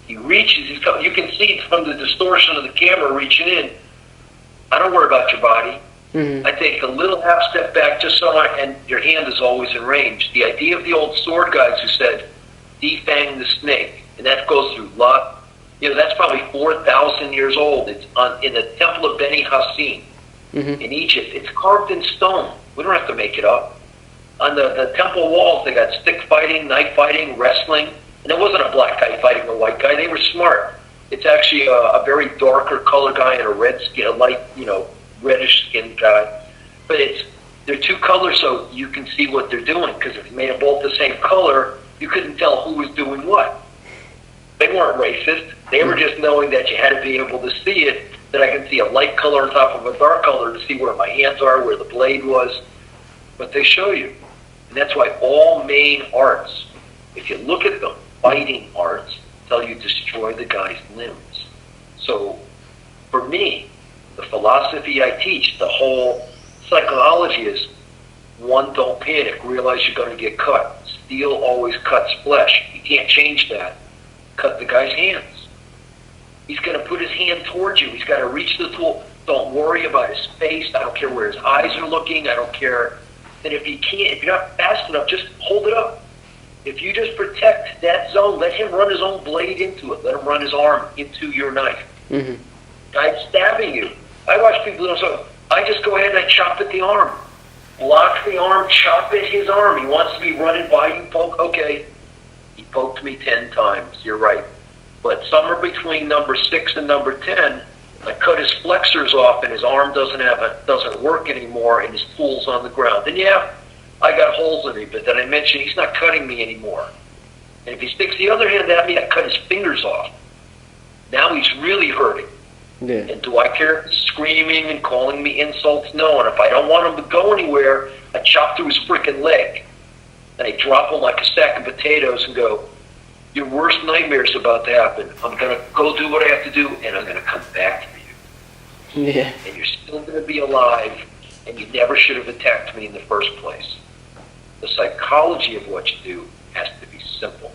you can see from the distortion of the camera reaching in, I don't worry about your body. Mm-hmm. I take a little half step back just so and your hand is always in range. The idea of the old sword guys who said, defang the snake, and that goes through that's probably 4,000 years old. It's in the Temple of Beni Hassin in Egypt. It's carved in stone. We don't have to make it up. On the temple walls, they got stick fighting, knife fighting, wrestling. And it wasn't a black guy fighting a white guy. They were smart. It's actually a very darker color guy and a red skin, a light, reddish skinned guy. But they're two colors so you can see what they're doing. Because if you made them both the same color, you couldn't tell who was doing what. They weren't racist. They were just knowing that you had to be able to see it, that I can see a light color on top of a dark color to see where my hands are, where the blade was. But they show you. And that's why all main arts, if you look at them, fighting arts, tell you destroy the guy's limbs. So for me, the philosophy I teach, the whole psychology is, one, don't panic. Realize you're going to get cut. Steel always cuts flesh. You can't change that. cut the guy's hands. He's going to put his hand towards you. He's got to reach the tool. Don't worry about his face. I don't care where his eyes are looking. I don't care. And if if you're not fast enough, just hold it up. If you just protect that zone, let him run his own blade into it. Let him run his arm into your knife. Mm-hmm. Guy's stabbing you. I watch people do so. I just go ahead and I chop at the arm. Block the arm, chop at his arm. He wants to be running by you, poke. Okay. He poked me 10 times. You're right. But somewhere between number 6 and number 10, I cut his flexors off and his arm doesn't work anymore and his tool's on the ground. And yeah, I got holes in him, but then I mentioned he's not cutting me anymore. And if he sticks the other hand at me, I cut his fingers off. Now he's really hurting. Yeah. And do I care if he's screaming and calling me insults? No. And if I don't want him to go anywhere, I chop through his freaking leg. And I drop him like a sack of potatoes and go, your worst nightmare's about to happen. I'm going to go do what I have to do, and I'm going to come back for you. Yeah. And you're still going to be alive, and you never should have attacked me in the first place. The psychology of what you do has to be simple.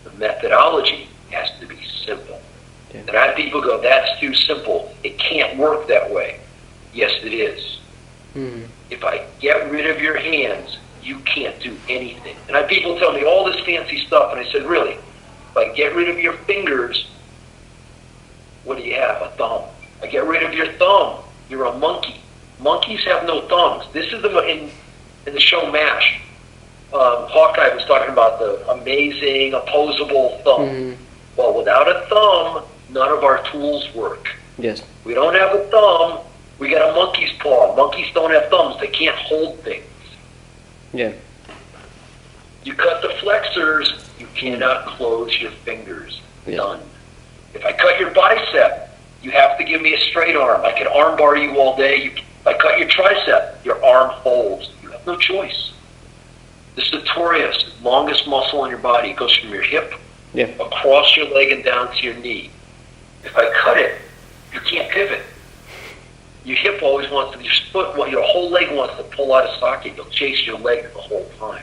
The methodology has to be simple. Yeah. And I have people go, that's too simple. It can't work that way. Yes, it is. Mm-hmm. If I get rid of your hands, you can't do anything. And I have people tell me all this fancy stuff, and I said, really? If I get rid of your fingers, what do you have? A thumb. I get rid of your thumb, you're a monkey. Monkeys have no thumbs. This is in the show MASH. Hawkeye was talking about the amazing opposable thumb. Mm-hmm. Well, without a thumb, none of our tools work. Yes. We don't have a thumb, we got a monkey's paw. Monkeys don't have thumbs, they can't hold things. Yeah. You cut the flexors, you cannot close your fingers. Yeah. Done. If I cut your bicep, you have to give me a straight arm. I can arm bar you all day. If I cut your tricep, your arm folds. You have no choice. The sartorius, longest muscle in your body, goes from your hip across your leg and down to your knee. If I cut it, you can't pivot. Your hip always wants to, your whole leg wants to pull out of socket. You'll chase your leg the whole time.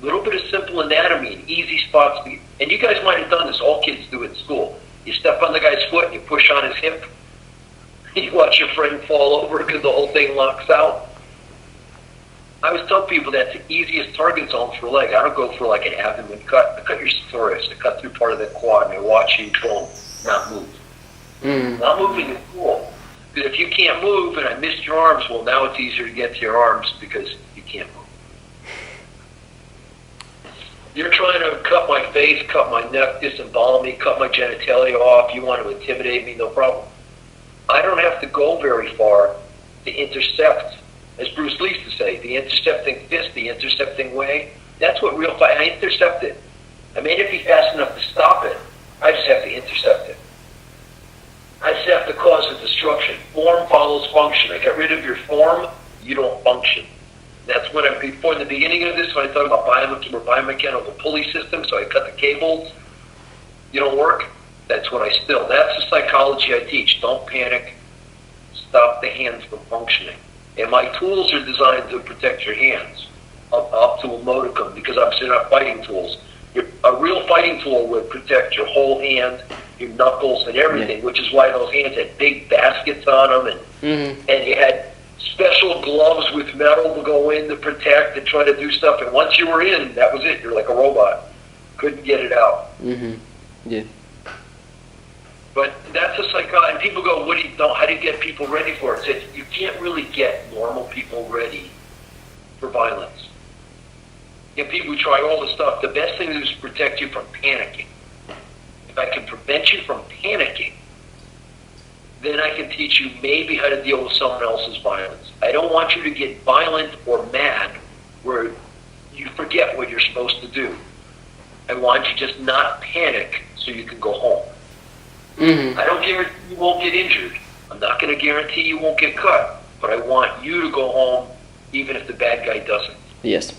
A little bit of simple anatomy and easy spots. And you guys might have done this. All kids do it in school. You step on the guy's foot and you push on his hip. You watch your friend fall over because the whole thing locks out. I always tell people that's the easiest target zone for a leg. I don't go for like an abdomen cut. I cut your sartorius. I cut through part of the quad and I watch you go not move. Mm. Not moving is cool. Because if you can't move and I missed your arms, well, now it's easier to get to your arms because you can't move. You're trying to cut my face, cut my neck, disembowel me, cut my genitalia off. You want to intimidate me, no problem. I don't have to go very far to intercept, as Bruce Lee used to say, the intercepting fist, the intercepting way. That's what real fight. I intercept it. I may not be fast enough to stop it. I just have to intercept it. I just have to cause a destruction. Form follows function. I get rid of your form, you don't function. That's when before the beginning of this, when I talk about biomechanical pulley system, so I cut the cables, you don't work, that's when that's the psychology I teach. Don't panic, stop the hands from functioning. And my tools are designed to protect your hands, up to a modicum, because obviously they're not fighting tools. A real fighting tool would protect your whole hand, your knuckles and everything, which is why those hands had big baskets on them, and you had special gloves with metal to go in to protect and try to do stuff. And once you were in, that was it. You're like a robot. Couldn't get it out. Mm-hmm. Yeah. But that's a psychology. And people go, how do you get people ready for it? I said, you can't really get normal people ready for violence. You know, people who try all the stuff, the best thing to do is protect you from panicking. If I can prevent you from panicking, then I can teach you maybe how to deal with someone else's violence. I don't want you to get violent or mad where you forget what you're supposed to do. I want you just not panic so you can go home. Mm-hmm. I don't guarantee you won't get injured. I'm not going to guarantee you won't get cut. But I want you to go home even if the bad guy doesn't. Yes.